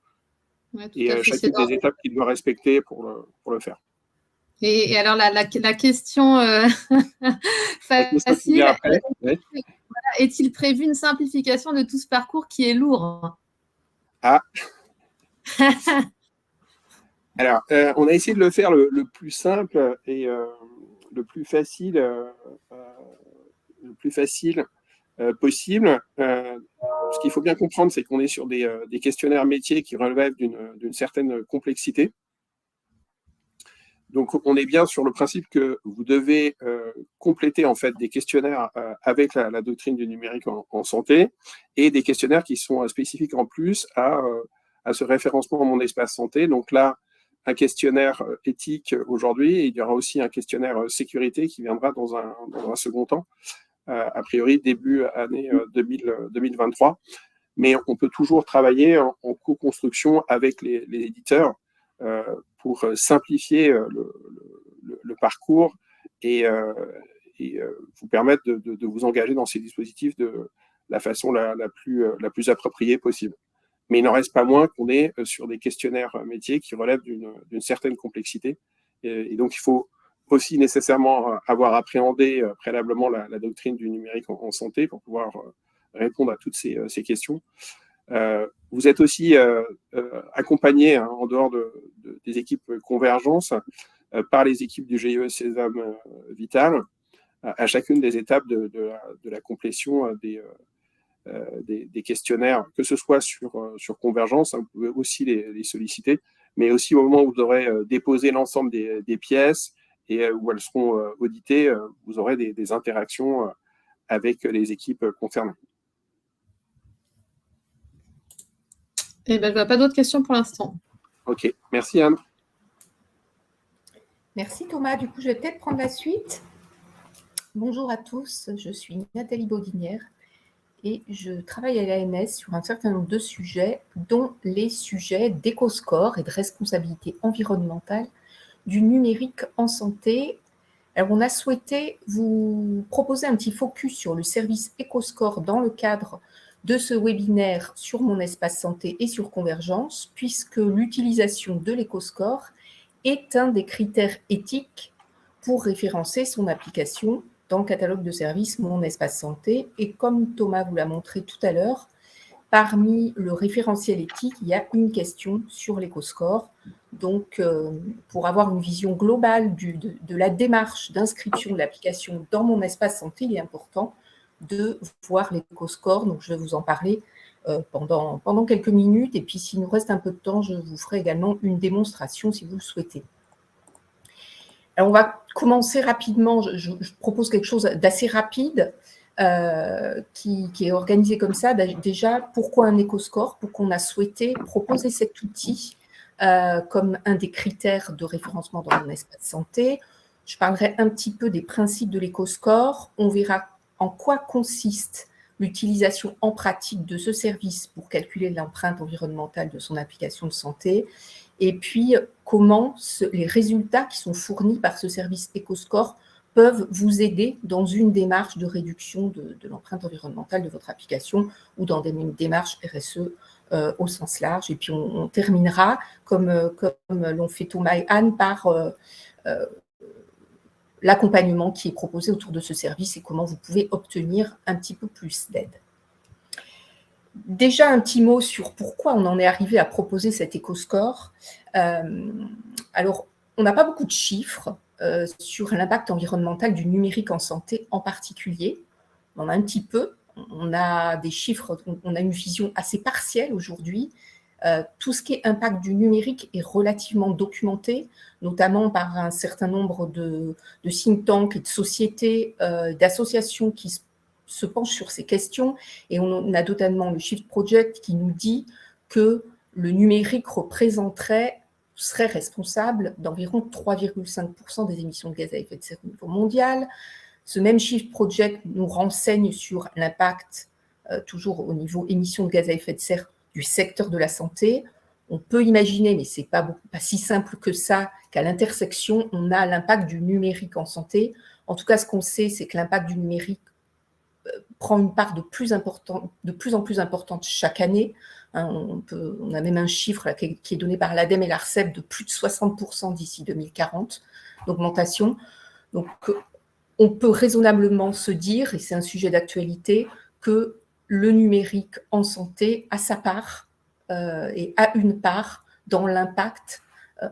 Ouais, et chacune des étapes qu'il doit respecter pour le faire. Et alors, la question facile, est-il prévu une simplification de tout ce parcours qui est lourd? Ah. Alors, on a essayé de le faire le plus simple et le plus facile possible. Ce qu'il faut bien comprendre, c'est qu'on est sur des questionnaires métiers qui relèvent d'une certaine complexité. Donc, on est bien sur le principe que vous devez compléter en fait des questionnaires avec la doctrine du numérique en santé et des questionnaires qui sont spécifiques en plus à ce référencement Mon Espace Santé. Donc là, un questionnaire éthique aujourd'hui et il y aura aussi un questionnaire sécurité qui viendra dans un second temps, a priori début année 2023. mais on peut toujours travailler en co-construction avec les éditeurs pour simplifier le parcours et vous permettre de vous engager dans ces dispositifs de la façon la plus appropriée possible. Mais il n'en reste pas moins qu'on est sur des questionnaires métiers qui relèvent d'une certaine complexité. Et donc, il faut aussi nécessairement avoir appréhendé préalablement la doctrine du numérique en santé pour pouvoir répondre à toutes ces questions. Vous êtes aussi accompagné en dehors des équipes Convergence par les équipes du GIE Sésame Vital à chacune des étapes de la complétion des questionnaires, que ce soit sur Convergence, vous pouvez aussi les solliciter, mais aussi au moment où vous aurez déposé l'ensemble des pièces et où elles seront auditées, vous aurez des interactions avec les équipes concernées. Eh ben, je vois pas d'autres questions pour l'instant. Ok, merci Anne. Merci Thomas. Du coup, je vais peut-être prendre la suite. Bonjour à tous, je suis Nathalie Baudinière et je travaille à l'ANS sur un certain nombre de sujets, dont les sujets d'éco-score et de responsabilité environnementale du numérique en santé. Alors, on a souhaité vous proposer un petit focus sur le service EcoScore dans le cadre de ce webinaire sur Mon Espace Santé et sur Convergence, puisque l'utilisation de l'EcoScore est un des critères éthiques pour référencer son application dans le catalogue de services Mon Espace Santé. Et comme Thomas vous l'a montré tout à l'heure, parmi le référentiel éthique, il y a une question sur l'EcoScore. Donc, pour avoir une vision globale de la démarche d'inscription de l'application dans Mon Espace Santé, il est important de voir l'EcoScore. Donc, je vais vous en parler pendant quelques minutes. Et puis, s'il nous reste un peu de temps, je vous ferai également une démonstration si vous le souhaitez. Alors, on va commencer rapidement. Je propose quelque chose d'assez rapide qui est organisé comme ça. Déjà, pourquoi un EcoScore? Pourquoi on a souhaité proposer cet outil comme un des critères de référencement dans Mon Espace Santé. Je parlerai un petit peu des principes de l'EcoScore. On verra en quoi consiste l'utilisation en pratique de ce service pour calculer l'empreinte environnementale de son application de santé. Et puis, comment les résultats qui sont fournis par ce service EcoScore peuvent vous aider dans une démarche de réduction de l'empreinte environnementale de votre application ou dans des démarches RSE au sens large. Et puis, on terminera, comme l'ont fait Thomas et Anne, par l'accompagnement qui est proposé autour de ce service et comment vous pouvez obtenir un petit peu plus d'aide. Déjà, un petit mot sur pourquoi on en est arrivé à proposer cet EcoScore. Alors, on n'a pas beaucoup de chiffres sur l'impact environnemental du numérique en santé en particulier. On en a un petit peu. On a des chiffres, on a une vision assez partielle aujourd'hui. Tout ce qui est impact du numérique est relativement documenté, notamment par un certain nombre de think tanks et de sociétés, d'associations qui se penchent sur ces questions. Et on a notamment le Shift Project qui nous dit que le numérique serait responsable d'environ 3,5% des émissions de gaz à effet de serre au niveau mondial. Ce même Shift Project nous renseigne sur l'impact, toujours au niveau émissions de gaz à effet de serre, du secteur de la santé. On peut imaginer, mais ce n'est pas si simple que ça, qu'à l'intersection, on a l'impact du numérique en santé. En tout cas, ce qu'on sait, c'est que l'impact du numérique prend une part de plus en plus importante chaque année. On a même un chiffre là, qui est donné par l'ADEME et l'ARCEP de plus de 60% d'ici 2040 d'augmentation. Donc, on peut raisonnablement se dire, et c'est un sujet d'actualité, que le numérique en santé a sa part et a une part dans l'impact,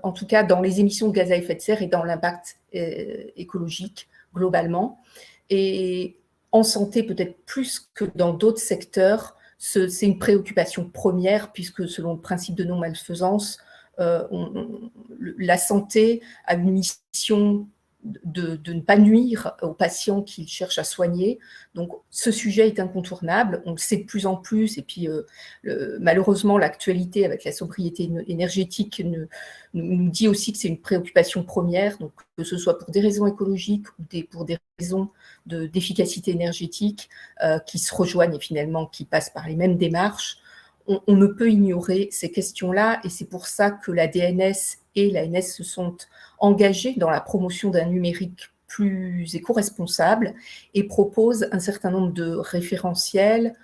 en tout cas dans les émissions de gaz à effet de serre et dans l'impact écologique globalement. Et en santé, peut-être plus que dans d'autres secteurs, c'est une préoccupation première puisque selon le principe de non-malfaisance, la santé a une mission de ne pas nuire aux patients qu'il cherche à soigner. Donc, ce sujet est incontournable. On le sait de plus en plus. Et puis, malheureusement, l'actualité avec la sobriété énergétique nous dit aussi que c'est une préoccupation première. Donc, que ce soit pour des raisons écologiques ou pour des raisons d'efficacité énergétique qui se rejoignent et finalement qui passent par les mêmes démarches, on ne peut ignorer ces questions-là. Et c'est pour ça que la DNS et l'ANS se sont engagés dans la promotion d'un numérique plus éco-responsable et proposent un certain nombre de référentiels,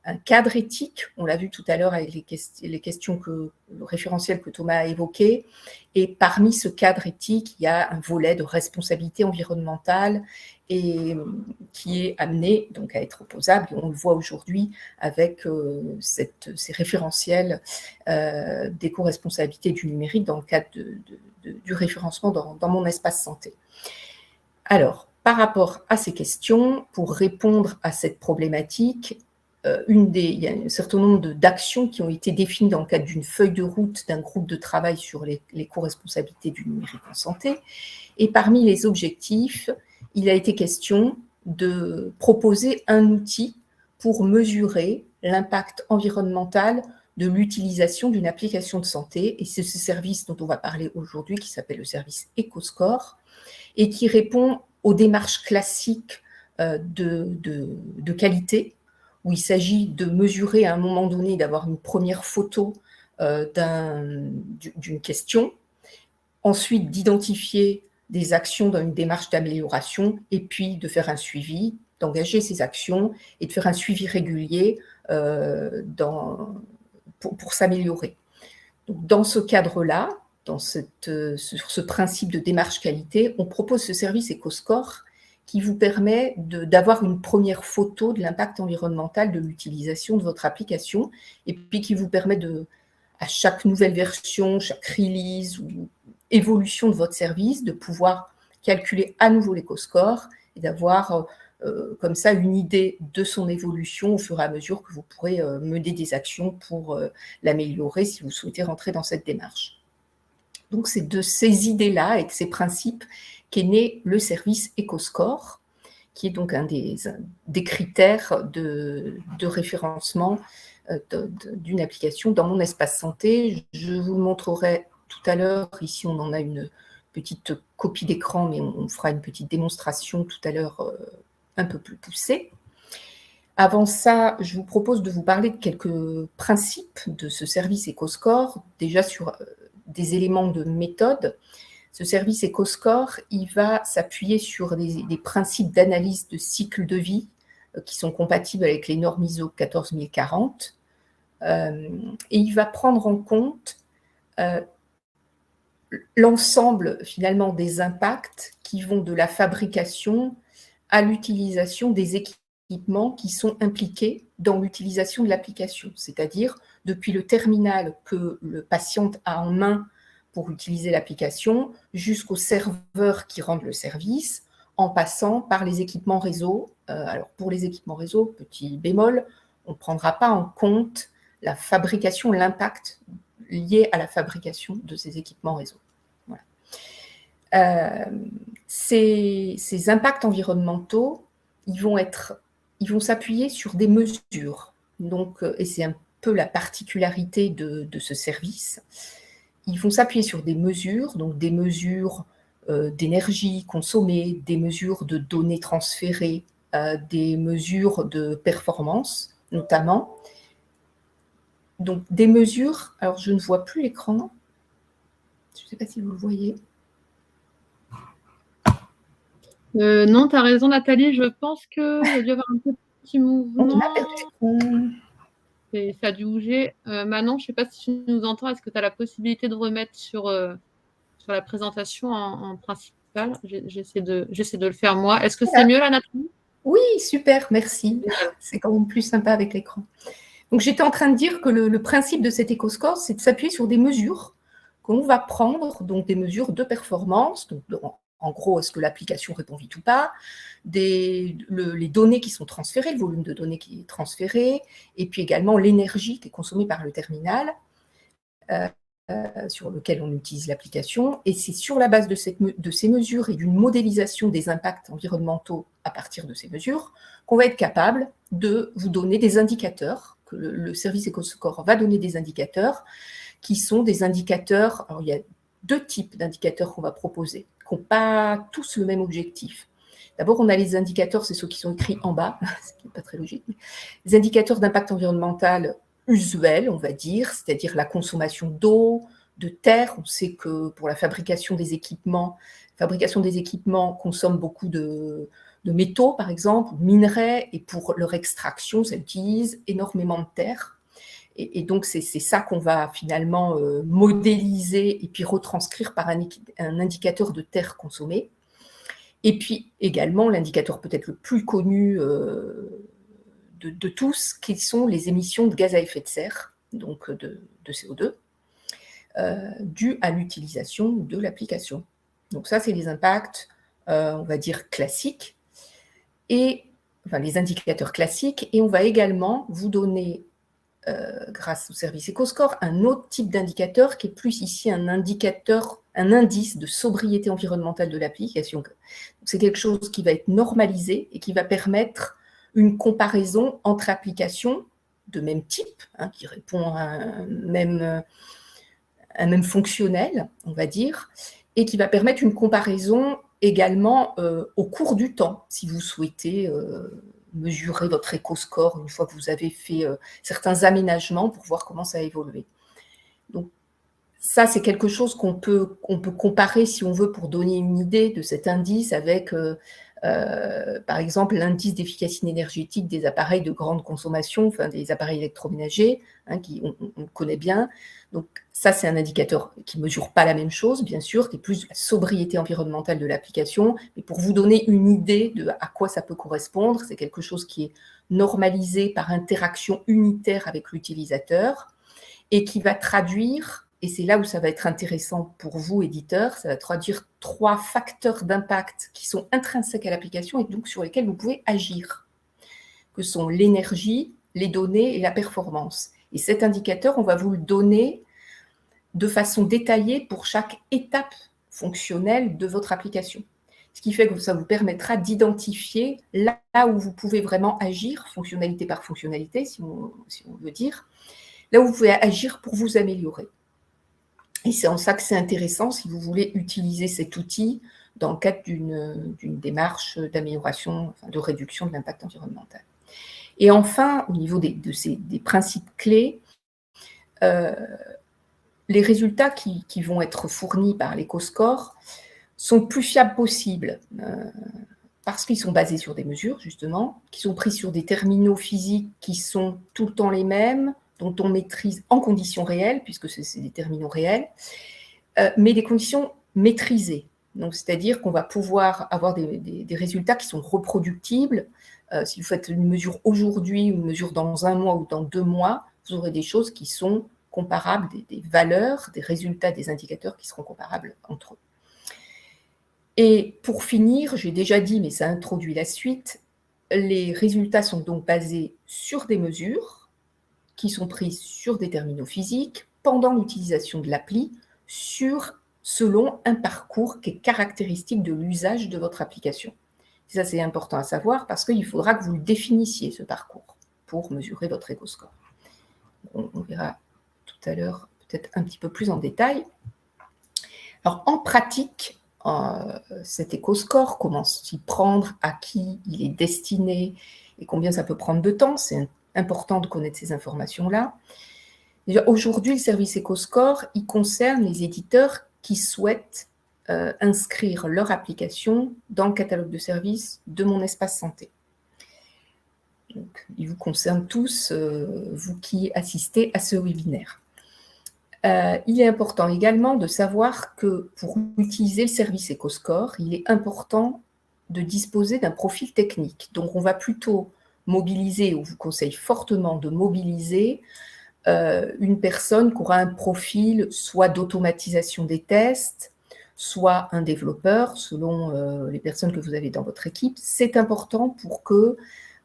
un cadre éthique, on l'a vu tout à l'heure avec les questions le référentiel que Thomas a évoqué, et parmi ce cadre éthique, il y a un volet de responsabilité environnementale et qui est amené donc à être opposable. Et on le voit aujourd'hui avec ces référentiels d'éco-responsabilité du numérique dans le cadre du référencement dans mon espace santé. Alors, par rapport à ces questions, pour répondre à cette problématique, il y a un certain nombre d'actions qui ont été définies dans le cadre d'une feuille de route d'un groupe de travail sur l'éco-responsabilité du numérique en santé. Et parmi les objectifs, il a été question de proposer un outil pour mesurer l'impact environnemental de l'utilisation d'une application de santé. Et c'est ce service dont on va parler aujourd'hui, qui s'appelle le service EcoScore, et qui répond aux démarches classiques de qualité, où il s'agit de mesurer à un moment donné, d'avoir une première photo d'une question, ensuite d'identifier des actions dans une démarche d'amélioration, et puis de faire un suivi, d'engager ces actions et de faire un suivi régulier pour s'améliorer. Donc, dans ce cadre-là, sur ce principe de démarche qualité, on propose ce service EcoScore qui vous permet d'avoir une première photo de l'impact environnemental de l'utilisation de votre application, et puis qui vous permet à chaque nouvelle version, chaque release ou évolution de votre service, de pouvoir calculer à nouveau l'EcoScore et d'avoir comme ça une idée de son évolution au fur et à mesure que vous pourrez mener des actions pour l'améliorer si vous souhaitez rentrer dans cette démarche. Donc, c'est de ces idées-là et de ces principes qu'est né le service EcoScore, qui est donc un des critères de référencement d'une application dans mon espace santé. Je vous le montrerai tout à l'heure. Ici, on en a une petite copie d'écran, mais on fera une petite démonstration tout à l'heure un peu plus poussée. Avant ça, je vous propose de vous parler de quelques principes de ce service EcoScore, déjà sur des éléments de méthode. Ce service EcoScore, il va s'appuyer sur des principes d'analyse de cycle de vie qui sont compatibles avec les normes ISO 14040. Et il va prendre en compte l'ensemble, finalement, des impacts qui vont de la fabrication à l'utilisation des équipements qui sont impliqués dans l'utilisation de l'application, c'est-à-dire depuis le terminal que le patient a en main pour utiliser l'application, jusqu'aux serveurs qui rendent le service, en passant par les équipements réseau. Alors pour les équipements réseau, petit bémol, on ne prendra pas en compte la fabrication, l'impact lié à la fabrication de ces équipements réseau. Voilà. Ces impacts environnementaux, ils vont s'appuyer sur des mesures. Donc, et c'est un peu la particularité de ce service. Ils vont s'appuyer sur des mesures, donc des mesures d'énergie consommée, des mesures de données transférées, des mesures de performance, notamment. Donc, des mesures, alors je ne vois plus l'écran, je ne sais pas si vous le voyez. Non, tu as raison, Nathalie, je pense qu'il y a dû y avoir un petit mouvement. On a perdu l'écran. Et ça a dû bouger. Manon, je ne sais pas si tu nous entends. Est-ce que tu as la possibilité de remettre sur la présentation en principal? J'essaie de le faire moi. Est-ce que c'est mieux là, Nathalie? Oui, super, merci. C'est quand même plus sympa avec l'écran. Donc, j'étais en train de dire que le principe de cet EcoScore, c'est de s'appuyer sur des mesures qu'on va prendre, donc des mesures de performance, donc en gros, est-ce que l'application répond vite ou pas, les données qui sont transférées, le volume de données qui est transféré, et puis également l'énergie qui est consommée par le terminal. sur lequel on utilise l'application. Et c'est sur la base de ces mesures et d'une modélisation des impacts environnementaux à partir de ces mesures qu'on va être capable de vous donner des indicateurs, que le service EcoScore va donner des indicateurs qui sont des indicateurs. Alors, il y a 2 types d'indicateurs qu'on va proposer, qui n'ont pas tous le même objectif. D'abord, on a les indicateurs, c'est ceux qui sont écrits en bas, ce qui n'est pas très logique. Les indicateurs d'impact environnemental usuels, on va dire, c'est-à-dire la consommation d'eau, de terre. On sait que pour la fabrication des équipements consomme beaucoup de métaux, par exemple, minerais, et pour leur extraction, ça utilise énormément de terre. Et donc, c'est ça qu'on va finalement modéliser et puis retranscrire par un indicateur de terre consommée. Et puis également, l'indicateur peut-être le plus connu de tous, qui sont les émissions de gaz à effet de serre, donc de CO2, dues à l'utilisation de l'application. Donc ça, c'est les impacts, on va dire, classiques, les indicateurs classiques. Et on va également vous donner, grâce au service EcoScore, un autre type d'indicateur qui est plus ici un indice de sobriété environnementale de l'application. C'est quelque chose qui va être normalisé et qui va permettre une comparaison entre applications de même type, qui répond à un même fonctionnel, on va dire, et qui va permettre une comparaison également au cours du temps, si vous souhaitez mesurer votre EcoScore une fois que vous avez fait certains aménagements pour voir comment ça a évolué. Donc, ça, c'est quelque chose qu'on peut comparer, si on veut, pour donner une idée de cet indice avec, par exemple, l'indice d'efficacité énergétique des appareils de grande consommation, enfin des appareils électroménagers, on connaît bien. Donc, ça, c'est un indicateur qui ne mesure pas la même chose, bien sûr, qui est plus la sobriété environnementale de l'application. Mais pour vous donner une idée de à quoi ça peut correspondre, c'est quelque chose qui est normalisé par interaction unitaire avec l'utilisateur et qui va traduire, et c'est là où ça va être intéressant pour vous, éditeurs, ça va traduire 3 facteurs d'impact qui sont intrinsèques à l'application et donc sur lesquels vous pouvez agir, que sont l'énergie, les données et la performance. Et cet indicateur, on va vous le donner de façon détaillée pour chaque étape fonctionnelle de votre application. Ce qui fait que ça vous permettra d'identifier là où vous pouvez vraiment agir, fonctionnalité par fonctionnalité, si on veut dire, là où vous pouvez agir pour vous améliorer. Et c'est en ça que c'est intéressant si vous voulez utiliser cet outil dans le cadre d'une démarche d'amélioration, de réduction de l'impact environnemental. Et enfin, au niveau des principes clés, les résultats qui vont être fournis par l'EcoScore sont le plus fiables possible, parce qu'ils sont basés sur des mesures, justement, qui sont pris sur des terminaux physiques qui sont tout le temps les mêmes, dont on maîtrise en conditions réelles, puisque c'est des terminaux réels, mais des conditions maîtrisées. Donc, c'est-à-dire qu'on va pouvoir avoir des résultats qui sont reproductibles. Si vous faites une mesure aujourd'hui, ou une mesure dans 1 mois ou dans 2 mois, vous aurez des choses qui sont comparables, des valeurs, des résultats, des indicateurs qui seront comparables entre eux. Et pour finir, j'ai déjà dit, mais ça introduit la suite, les résultats sont donc basés sur des mesures qui sont prises sur des terminaux physiques pendant l'utilisation de l'appli, selon un parcours qui est caractéristique de l'usage de votre application. Et ça, c'est important à savoir parce qu'il faudra que vous le définissiez, ce parcours, pour mesurer votre EcoScore. On verra tout à l'heure peut-être un petit peu plus en détail. Alors, en pratique, cet EcoScore, comment s'y prendre, à qui il est destiné et combien ça peut prendre de temps, c'est important de connaître ces informations-là. Aujourd'hui, le service EcoScore, il concerne les éditeurs qui souhaitent inscrire leur application dans le catalogue de services de Mon Espace Santé. Donc, il vous concerne tous, vous qui assistez à ce webinaire. Il est important également de savoir que pour utiliser le service EcoScore, il est important de disposer d'un profil technique. Donc, on va plutôt mobiliser, ou vous conseille fortement de mobiliser une personne qui aura un profil soit d'automatisation des tests, soit un développeur, selon les personnes que vous avez dans votre équipe. C'est important pour que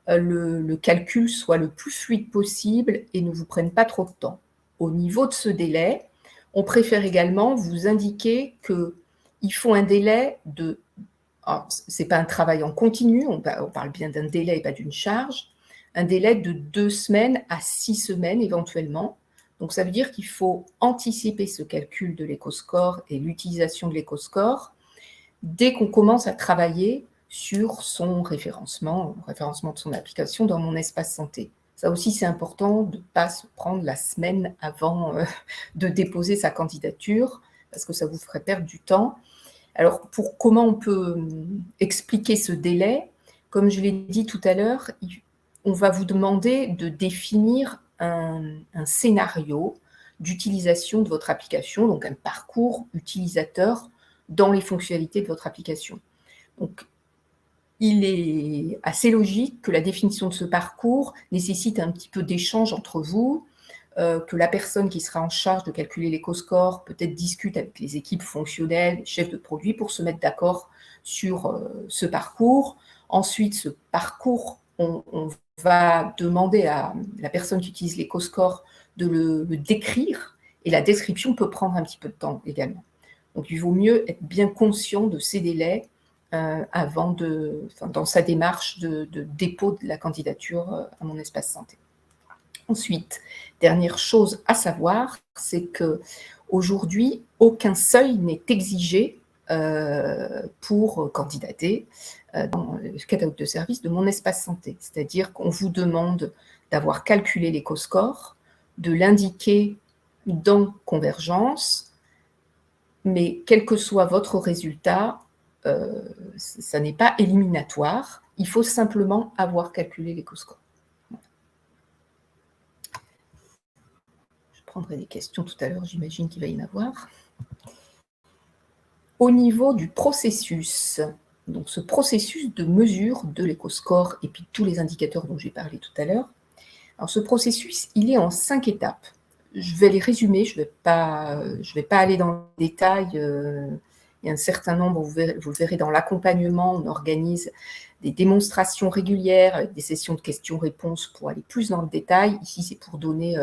le calcul soit le plus fluide possible et ne vous prenne pas trop de temps. Au niveau de ce délai, On préfère également vous indiquer qu'il faut un délai de... Ce n'est pas un travail en continu, on parle bien d'un délai et pas d'une charge, un délai de 2 semaines à 6 semaines éventuellement. Donc, ça veut dire qu'il faut anticiper ce calcul de l'éco-score et l'utilisation de l'éco-score dès qu'on commence à travailler sur son référencement, le référencement de son application dans mon espace santé. Ça aussi, c'est important de ne pas se prendre la semaine avant de déposer sa candidature, parce que ça vous ferait perdre du temps. Alors, comment on peut expliquer ce délai? Comme je l'ai dit tout à l'heure, on va vous demander de définir un scénario d'utilisation de votre application, donc un parcours utilisateur dans les fonctionnalités de votre application. Donc, il est assez logique que la définition de ce parcours nécessite un petit peu d'échange entre vous, que la personne qui sera en charge de calculer l'éco-score peut-être discute avec les équipes fonctionnelles, chefs de produit, pour se mettre d'accord sur ce parcours. Ensuite, ce parcours, on va demander à la personne qui utilise l'éco-score de le décrire, et la description peut prendre un petit peu de temps également. Donc, il vaut mieux être bien conscient de ces délais dans sa démarche de dépôt de la candidature à mon espace santé. Ensuite, dernière chose à savoir, c'est qu'aujourd'hui, aucun seuil n'est exigé pour candidater dans le catalogue de services de mon espace santé. C'est-à-dire qu'on vous demande d'avoir calculé l'éco-score, de l'indiquer dans Convergence, mais quel que soit votre résultat, ça n'est pas éliminatoire. Il faut simplement avoir calculé l'éco-score. Je prendrai des questions tout à l'heure, j'imagine qu'il va y en avoir. Au niveau du processus, donc ce processus de mesure de l'éco-score et puis tous les indicateurs dont j'ai parlé tout à l'heure, alors ce processus, il est en 5 étapes. Je vais les résumer, je vais pas aller dans le détail. Il y a un certain nombre, vous le verrez dans l'accompagnement, on organise des démonstrations régulières, des sessions de questions-réponses pour aller plus dans le détail. Ici, c'est pour donner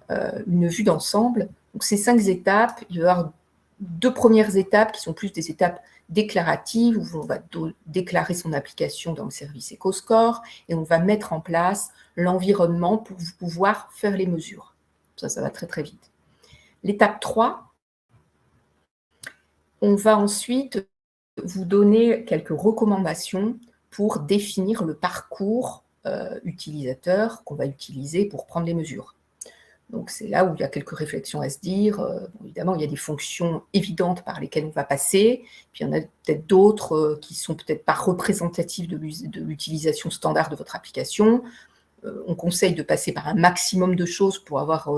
une vue d'ensemble. Donc, ces 5 étapes, il va y avoir 2 premières étapes qui sont plus des étapes déclaratives, où on va déclarer son application dans le service EcoScore et on va mettre en place l'environnement pour pouvoir faire les mesures. Ça va très, très vite. L'étape 3, on va ensuite vous donner quelques recommandations pour définir le parcours utilisateur qu'on va utiliser pour prendre les mesures. Donc, c'est là où il y a quelques réflexions à se dire. Évidemment, il y a des fonctions évidentes par lesquelles on va passer, puis il y en a peut-être d'autres qui ne sont peut-être pas représentatives de l'utilisation standard de votre application. On conseille de passer par un maximum de choses pour avoir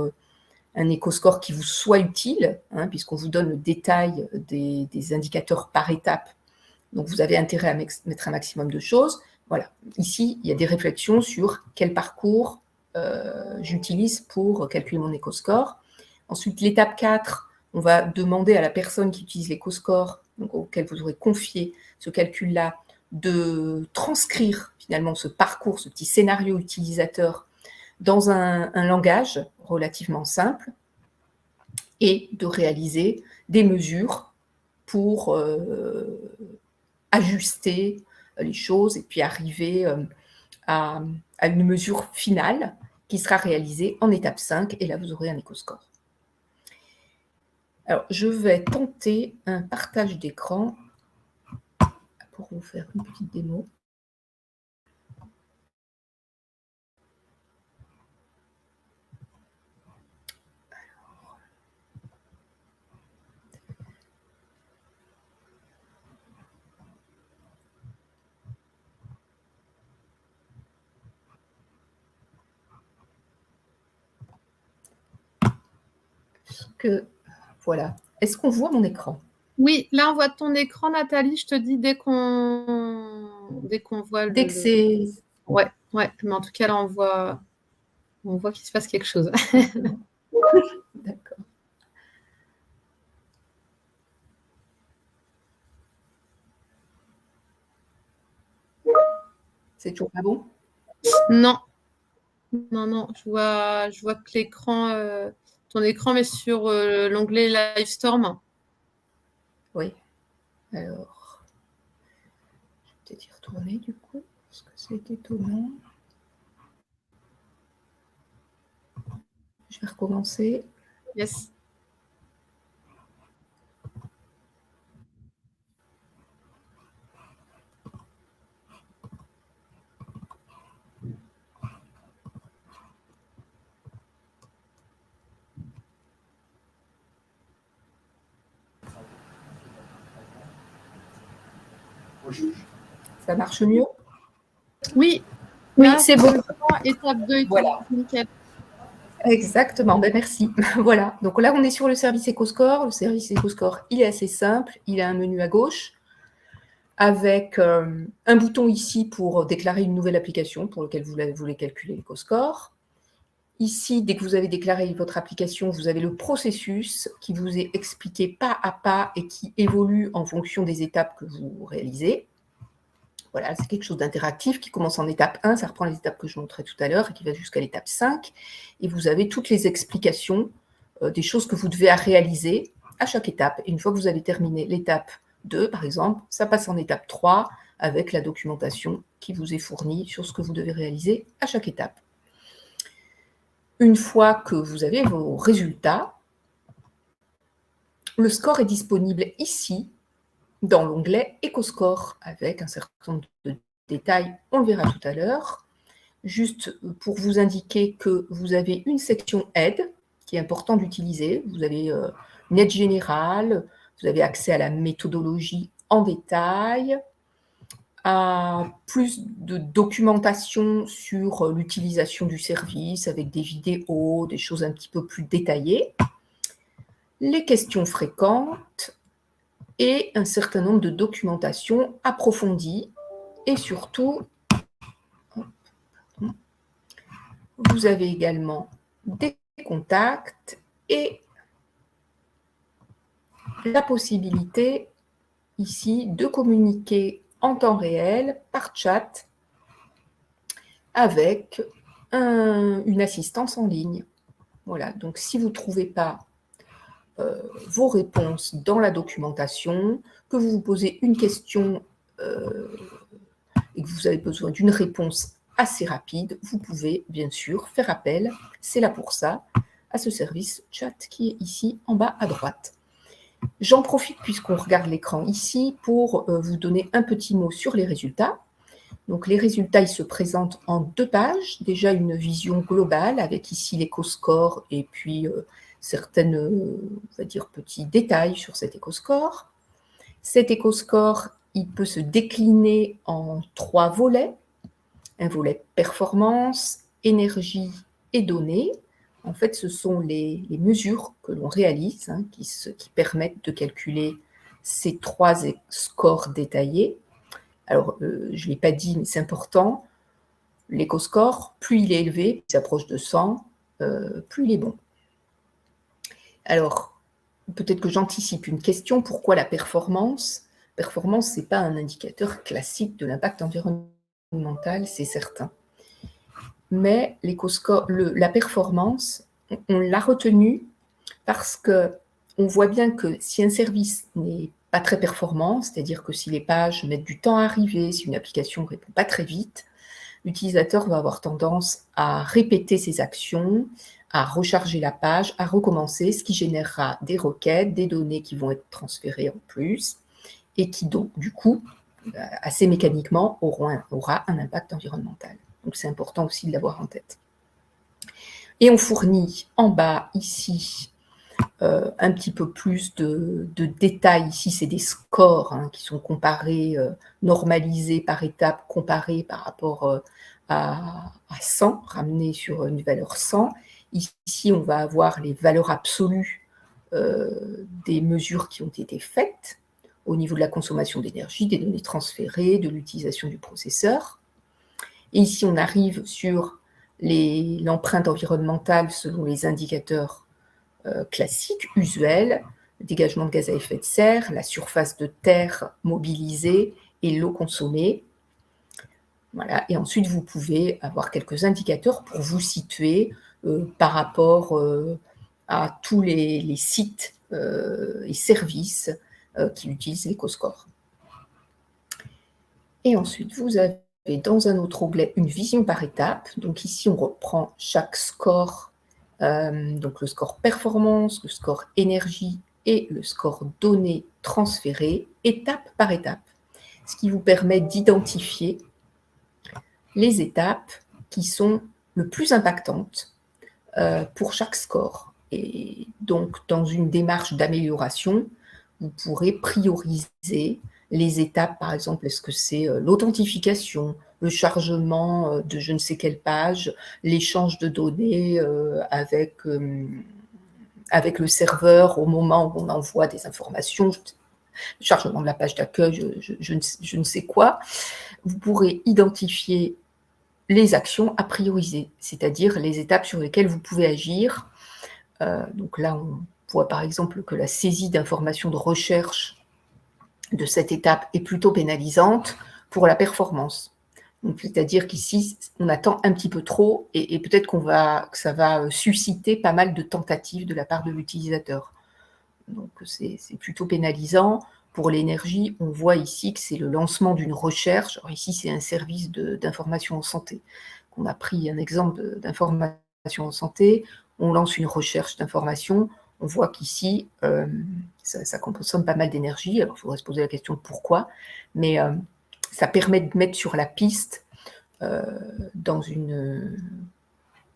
un éco-score qui vous soit utile, puisqu'on vous donne le détail des indicateurs par étape. Donc, vous avez intérêt à mettre un maximum de choses. Voilà. Ici, il y a des réflexions sur quel parcours j'utilise pour calculer mon éco-score. Ensuite, l'étape 4, on va demander à la personne qui utilise l'éco-score, auquel vous aurez confié ce calcul-là, de transcrire finalement ce parcours, ce petit scénario utilisateur dans un langage relativement simple et de réaliser des mesures pour ajuster les choses et puis arriver à une mesure finale qui sera réalisée en étape 5 et là vous aurez un éco-score. Alors je vais tenter un partage d'écran pour vous faire une petite démo. Voilà. Est-ce qu'on voit mon écran? Oui, là, on voit ton écran, Nathalie. Je te dis dès qu'on voit le... Dès que c'est... Ouais, mais en tout cas, là, on voit qu'il se passe quelque chose. D'accord. C'est toujours pas bon? Non, je vois que l'écran, ton écran, mais sur l'onglet Livestorm. Oui. Alors, je vais peut-être y retourner du coup, parce que c'est étonnant. Je vais recommencer. Yes. Ça marche mieux? Oui, Oui, là, c'est bon. Étape 2, Voilà. nickel. Exactement, ben merci. Voilà, donc là on est sur le service EcoScore. Le service EcoScore, il est assez simple. Il a un menu à gauche avec un bouton ici pour déclarer une nouvelle application pour laquelle vous voulez calculer l'EcoScore. Ici, dès que vous avez déclaré votre application, vous avez le processus qui vous est expliqué pas à pas et qui évolue en fonction des étapes que vous réalisez. Voilà, c'est quelque chose d'interactif qui commence en étape 1, ça reprend les étapes que je montrais tout à l'heure et qui va jusqu'à l'étape 5. Et vous avez toutes les explications des choses que vous devez réaliser à chaque étape. Et une fois que vous avez terminé l'étape 2, par exemple, ça passe en étape 3 avec la documentation qui vous est fournie sur ce que vous devez réaliser à chaque étape. Une fois que vous avez vos résultats, le score est disponible ici, dans l'onglet EcoScore, avec un certain nombre de détails, on le verra tout à l'heure. Juste pour vous indiquer que vous avez une section aide, qui est important d'utiliser. Vous avez une aide générale, vous avez accès à la méthodologie en détail, à plus de documentation sur l'utilisation du service, avec des vidéos, des choses un petit peu plus détaillées, les questions fréquentes, et un certain nombre de documentations approfondies et surtout, vous avez également des contacts et la possibilité ici de communiquer en temps réel par chat avec une assistance en ligne. Voilà, donc si vous ne trouvez pas vos réponses dans la documentation, que vous vous posez une question et que vous avez besoin d'une réponse assez rapide, vous pouvez bien sûr faire appel, c'est là pour ça, à ce service chat qui est ici en bas à droite. J'en profite puisqu'on regarde l'écran ici pour vous donner un petit mot sur les résultats. Donc les résultats, ils se présentent en 2 pages, déjà une vision globale avec ici l'éco-score et puis certaines, on va dire, petits détails sur cet éco-score. Cet éco-score, il peut se décliner en 3 volets. Un volet performance, énergie et données. En fait, ce sont les mesures que l'on réalise qui permettent de calculer ces 3 scores détaillés. Alors, je ne l'ai pas dit, mais c'est important. L'éco-score, plus il est élevé, plus il s'approche de 100, plus il est bon. Alors, peut-être que j'anticipe une question. Pourquoi la performance? Performance, ce n'est pas un indicateur classique de l'impact environnemental, c'est certain. Mais la performance, on l'a retenue parce qu'on voit bien que si un service n'est pas très performant, c'est-à-dire que si les pages mettent du temps à arriver, si une application ne répond pas très vite, l'utilisateur va avoir tendance à répéter ses actions, à recharger la page, à recommencer, ce qui générera des requêtes, des données qui vont être transférées en plus, et qui donc, du coup, assez mécaniquement, aura un impact environnemental. Donc c'est important aussi de l'avoir en tête. Et on fournit en bas, ici, un petit peu plus de détails. Ici, c'est des scores qui sont comparés, normalisés par étape, comparés par rapport à 100, ramenés sur une valeur 100. Ici, on va avoir les valeurs absolues des mesures qui ont été faites au niveau de la consommation d'énergie, des données transférées, de l'utilisation du processeur. Et ici, on arrive sur l'empreinte environnementale selon les indicateurs classiques, usuels, le dégagement de gaz à effet de serre, la surface de terre mobilisée et l'eau consommée. Voilà. Et ensuite, vous pouvez avoir quelques indicateurs pour vous situer par rapport à tous les sites et services qui utilisent l'EcoScore. Et ensuite, vous avez dans un autre onglet une vision par étape. Donc ici, on reprend chaque score, donc le score performance, le score énergie et le score données transférées, étape par étape, ce qui vous permet d'identifier les étapes qui sont le plus impactantes pour chaque score. Et donc, dans une démarche d'amélioration, vous pourrez prioriser les étapes, par exemple, est-ce que c'est l'authentification, le chargement de je ne sais quelle page, l'échange de données avec le serveur au moment où on envoie des informations, le chargement de la page d'accueil, je ne sais quoi. Vous pourrez identifier les actions à prioriser, c'est-à-dire les étapes sur lesquelles vous pouvez agir. Donc là, on voit par exemple que la saisie d'informations de recherche de cette étape est plutôt pénalisante pour la performance. C'est-à-dire qu'ici, on attend un petit peu trop et peut-être que ça va susciter pas mal de tentatives de la part de l'utilisateur. Donc c'est plutôt pénalisant. Pour l'énergie, on voit ici que c'est le lancement d'une recherche. Alors ici, c'est un service d'information en santé. On a pris un exemple d'information en santé, on lance une recherche d'information, on voit qu'ici, ça consomme pas mal d'énergie. Alors, il faudrait se poser la question de pourquoi, mais ça permet de mettre sur la piste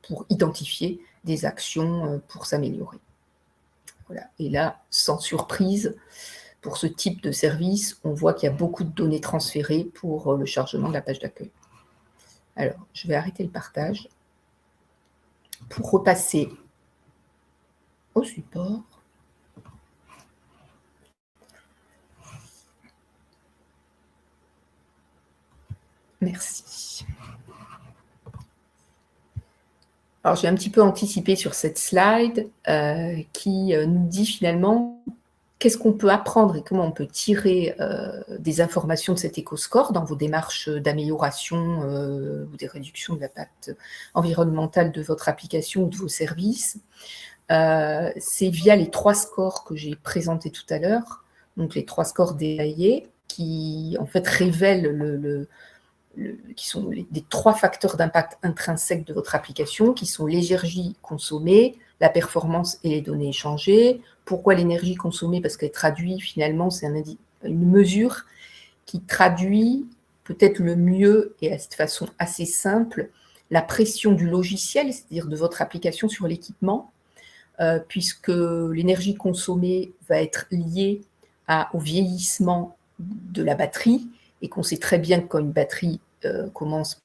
pour identifier des actions pour s'améliorer. Voilà. Et là, sans surprise, pour ce type de service, on voit qu'il y a beaucoup de données transférées pour le chargement de la page d'accueil. Alors, je vais arrêter le partage pour repasser au support. Merci. Alors, j'ai un petit peu anticipé sur cette slide qui nous dit finalement qu'est-ce qu'on peut apprendre et comment on peut tirer des informations de cet EcoScore dans vos démarches d'amélioration ou des réductions de l'impact environnemental de votre application ou de vos services. C'est via les 3 scores que j'ai présentés tout à l'heure, donc les 3 scores détaillés qui en fait révèlent qui sont les 3 facteurs d'impact intrinsèques de votre application, qui sont l'énergie consommée, la performance et les données échangées. Pourquoi l'énergie consommée? Parce qu'elle traduit finalement, c'est une mesure qui traduit peut-être le mieux et de façon assez simple la pression du logiciel, c'est-à-dire de votre application sur l'équipement, puisque l'énergie consommée va être liée au vieillissement de la batterie, et qu'on sait très bien que quand une batterie commence,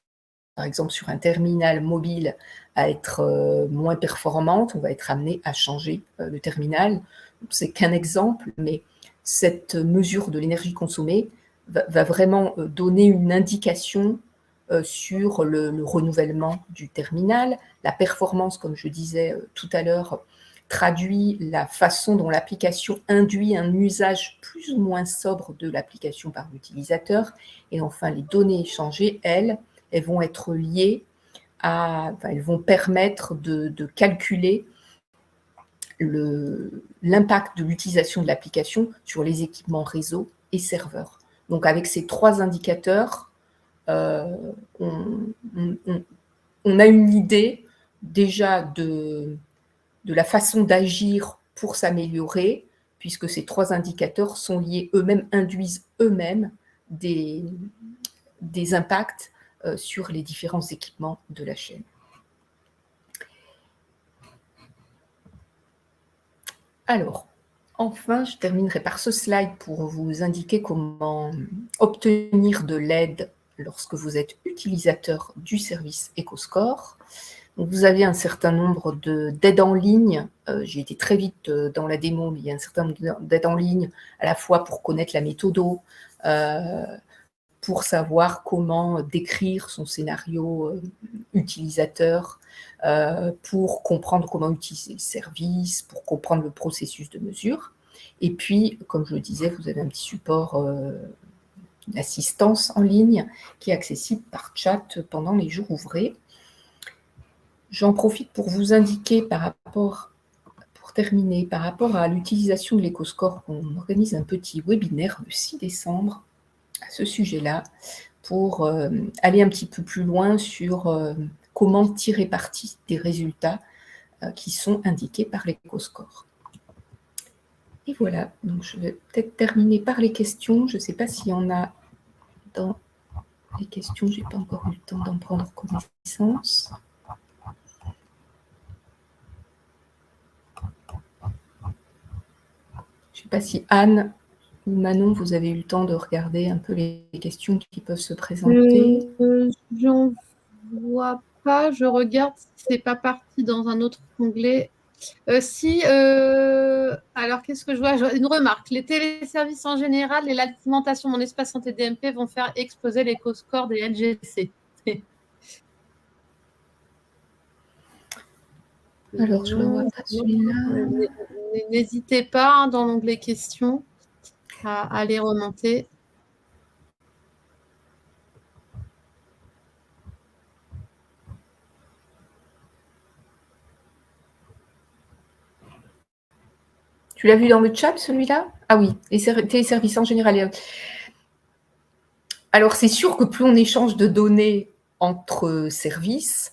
par exemple sur un terminal mobile, à être moins performante, on va être amené à changer le terminal. C'est qu'un exemple, mais cette mesure de l'énergie consommée va vraiment donner une indication sur le renouvellement du terminal. La performance, comme je disais tout à l'heure, traduit la façon dont l'application induit un usage plus ou moins sobre de l'application par l'utilisateur. Et enfin, les données échangées, elles vont être liées elles vont permettre de calculer l'impact de l'utilisation de l'application sur les équipements réseau et serveurs. Donc avec ces 3 indicateurs, on a une idée déjà de la façon d'agir pour s'améliorer, puisque ces 3 indicateurs sont liés eux-mêmes, induisent eux-mêmes des impacts sur les différents équipements de la chaîne. Alors, enfin, je terminerai par ce slide pour vous indiquer comment obtenir de l'aide lorsque vous êtes utilisateur du service EcoScore. Donc, vous avez un certain nombre d'aides en ligne. J'ai été très vite dans la démo, mais il y a un certain nombre d'aides en ligne, à la fois pour connaître la méthode, pour savoir comment décrire son scénario utilisateur, pour comprendre comment utiliser le service, pour comprendre le processus de mesure. Et puis, comme je le disais, vous avez un petit support d'assistance en ligne qui est accessible par chat pendant les jours ouvrés. J'en profite pour vous indiquer par rapport, pour terminer, par rapport à l'utilisation de l'éco-score, on organise un petit webinaire le 6 décembre à ce sujet-là pour aller un petit peu plus loin sur comment tirer parti des résultats qui sont indiqués par l'éco-score. Et voilà, donc je vais peut-être terminer par les questions. Je ne sais pas s'il y en a dans les questions, je n'ai pas encore eu le temps d'en prendre connaissance. Je ne sais pas si Anne ou Manon, vous avez eu le temps de regarder un peu les questions qui peuvent se présenter. J'en vois pas, je regarde si c'est pas parti dans un autre onglet. Alors qu'est-ce que je vois? Une remarque, les téléservices en général et l'alimentation Mon Espace Santé DMP vont faire exploser l'éco-score des LGC. Alors, je ne vois pas celui-là. N'hésitez pas hein, dans l'onglet questions à les remonter. Tu l'as vu dans le chat, celui-là? Ah oui, les téléservices en général. Alors, c'est sûr que plus on échange de données entre services,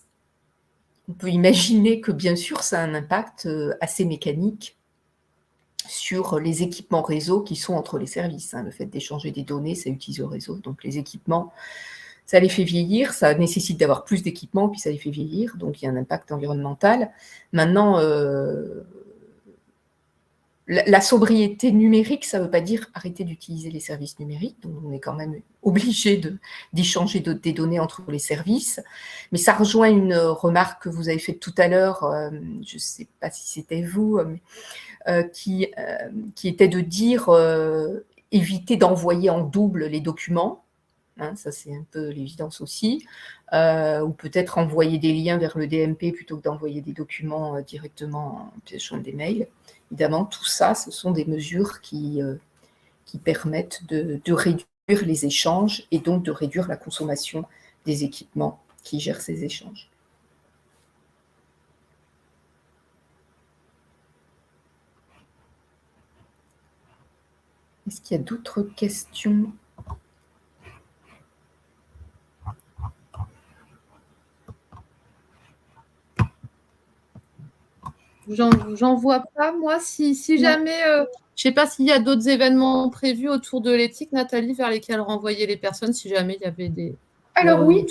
on peut imaginer que, bien sûr, ça a un impact assez mécanique sur les équipements réseau qui sont entre les services. Le fait d'échanger des données, ça utilise le réseau. Donc, les équipements, ça les fait vieillir, ça nécessite d'avoir plus d'équipements, puis ça les fait vieillir. Donc, il y a un impact environnemental. Maintenant, la sobriété numérique, ça ne veut pas dire arrêter d'utiliser les services numériques. Donc, on est quand même obligé d'échanger des données entre les services. Mais ça rejoint une remarque que vous avez faite tout à l'heure, je ne sais pas si c'était vous, qui était de dire éviter d'envoyer en double les documents. Ça, c'est un peu l'évidence aussi. Ou peut-être envoyer des liens vers le DMP plutôt que d'envoyer des documents directement en pièce jointe des mails. Évidemment, tout ça, ce sont des mesures qui permettent de réduire les échanges et donc de réduire la consommation des équipements qui gèrent ces échanges. Est-ce qu'il y a d'autres questions ? J'en vois pas, moi. Si jamais, je ne sais pas s'il y a d'autres événements prévus autour de l'éthique, Nathalie, vers lesquels renvoyer les personnes, si jamais il y avait des... Alors oui,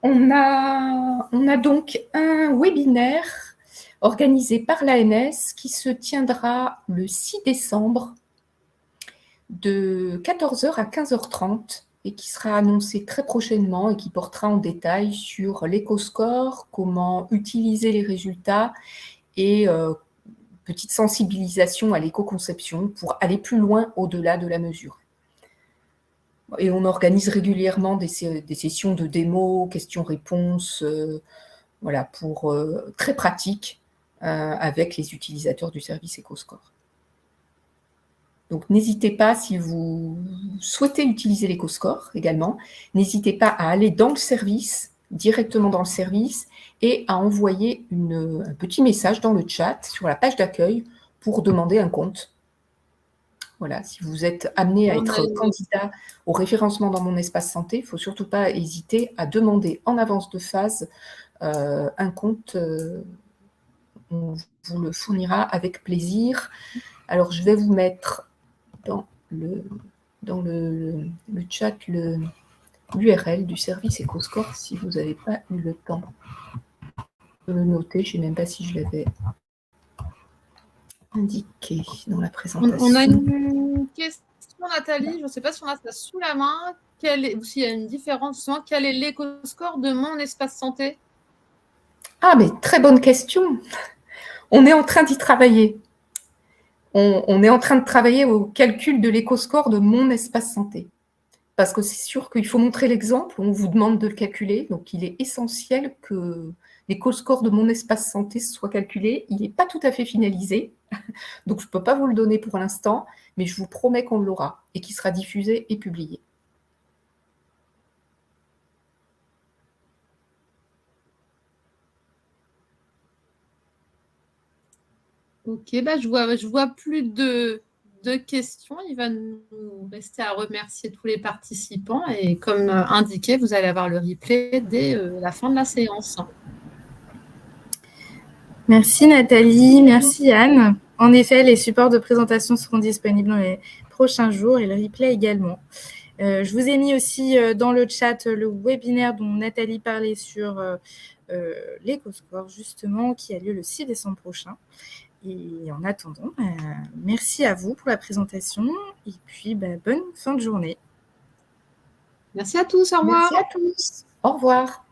on a donc un webinaire organisé par l'ANS qui se tiendra le 6 décembre de 14h à 15h30 et qui sera annoncé très prochainement et qui portera en détail sur l'éco-score, comment utiliser les résultats et petite sensibilisation à l'éco-conception pour aller plus loin au-delà de la mesure. Et on organise régulièrement des sessions de démo, questions-réponses, voilà, pour très pratique avec les utilisateurs du service EcoScore. Donc, n'hésitez pas, si vous souhaitez utiliser l'EcoScore également, n'hésitez pas à aller dans le service, directement dans le service, et à envoyer un petit message dans le chat sur la page d'accueil pour demander un compte. Voilà, si vous êtes amené à être candidat au référencement dans Mon Espace Santé, il ne faut surtout pas hésiter à demander en avance de phase un compte. On vous le fournira avec plaisir. Alors, je vais vous mettre dans le chat l'URL du service EcoScore si vous n'avez pas eu le temps de le noter. Je ne sais même pas si je l'avais indiqué dans la présentation. On a une question, Nathalie, je ne sais pas si on a ça sous la main, ou s'il y a une différence, quel est l'éco-score de Mon Espace Santé? Ah, mais très bonne question. On est en train d'y travailler. On est en train de travailler au calcul de l'éco-score de Mon Espace Santé. Parce que c'est sûr qu'il faut montrer l'exemple, on vous demande de le calculer, donc il est essentiel que l'éco-score de Mon Espace Santé soit calculé. Il n'est pas tout à fait finalisé, donc je ne peux pas vous le donner pour l'instant, mais je vous promets qu'on l'aura et qu'il sera diffusé et publié. Ok, bah, je vois plus de questions. Il va nous rester à remercier tous les participants. Et comme indiqué, vous allez avoir le replay dès la fin de la séance. Merci Nathalie, merci Anne. En effet, les supports de présentation seront disponibles dans les prochains jours et le replay également. Je vous ai mis aussi dans le chat le webinaire dont Nathalie parlait sur l'EcoScore, justement, qui a lieu le 6 décembre prochain. Et en attendant, merci à vous pour la présentation et puis bonne fin de journée. Merci à tous, au revoir. Merci à tous. Au revoir.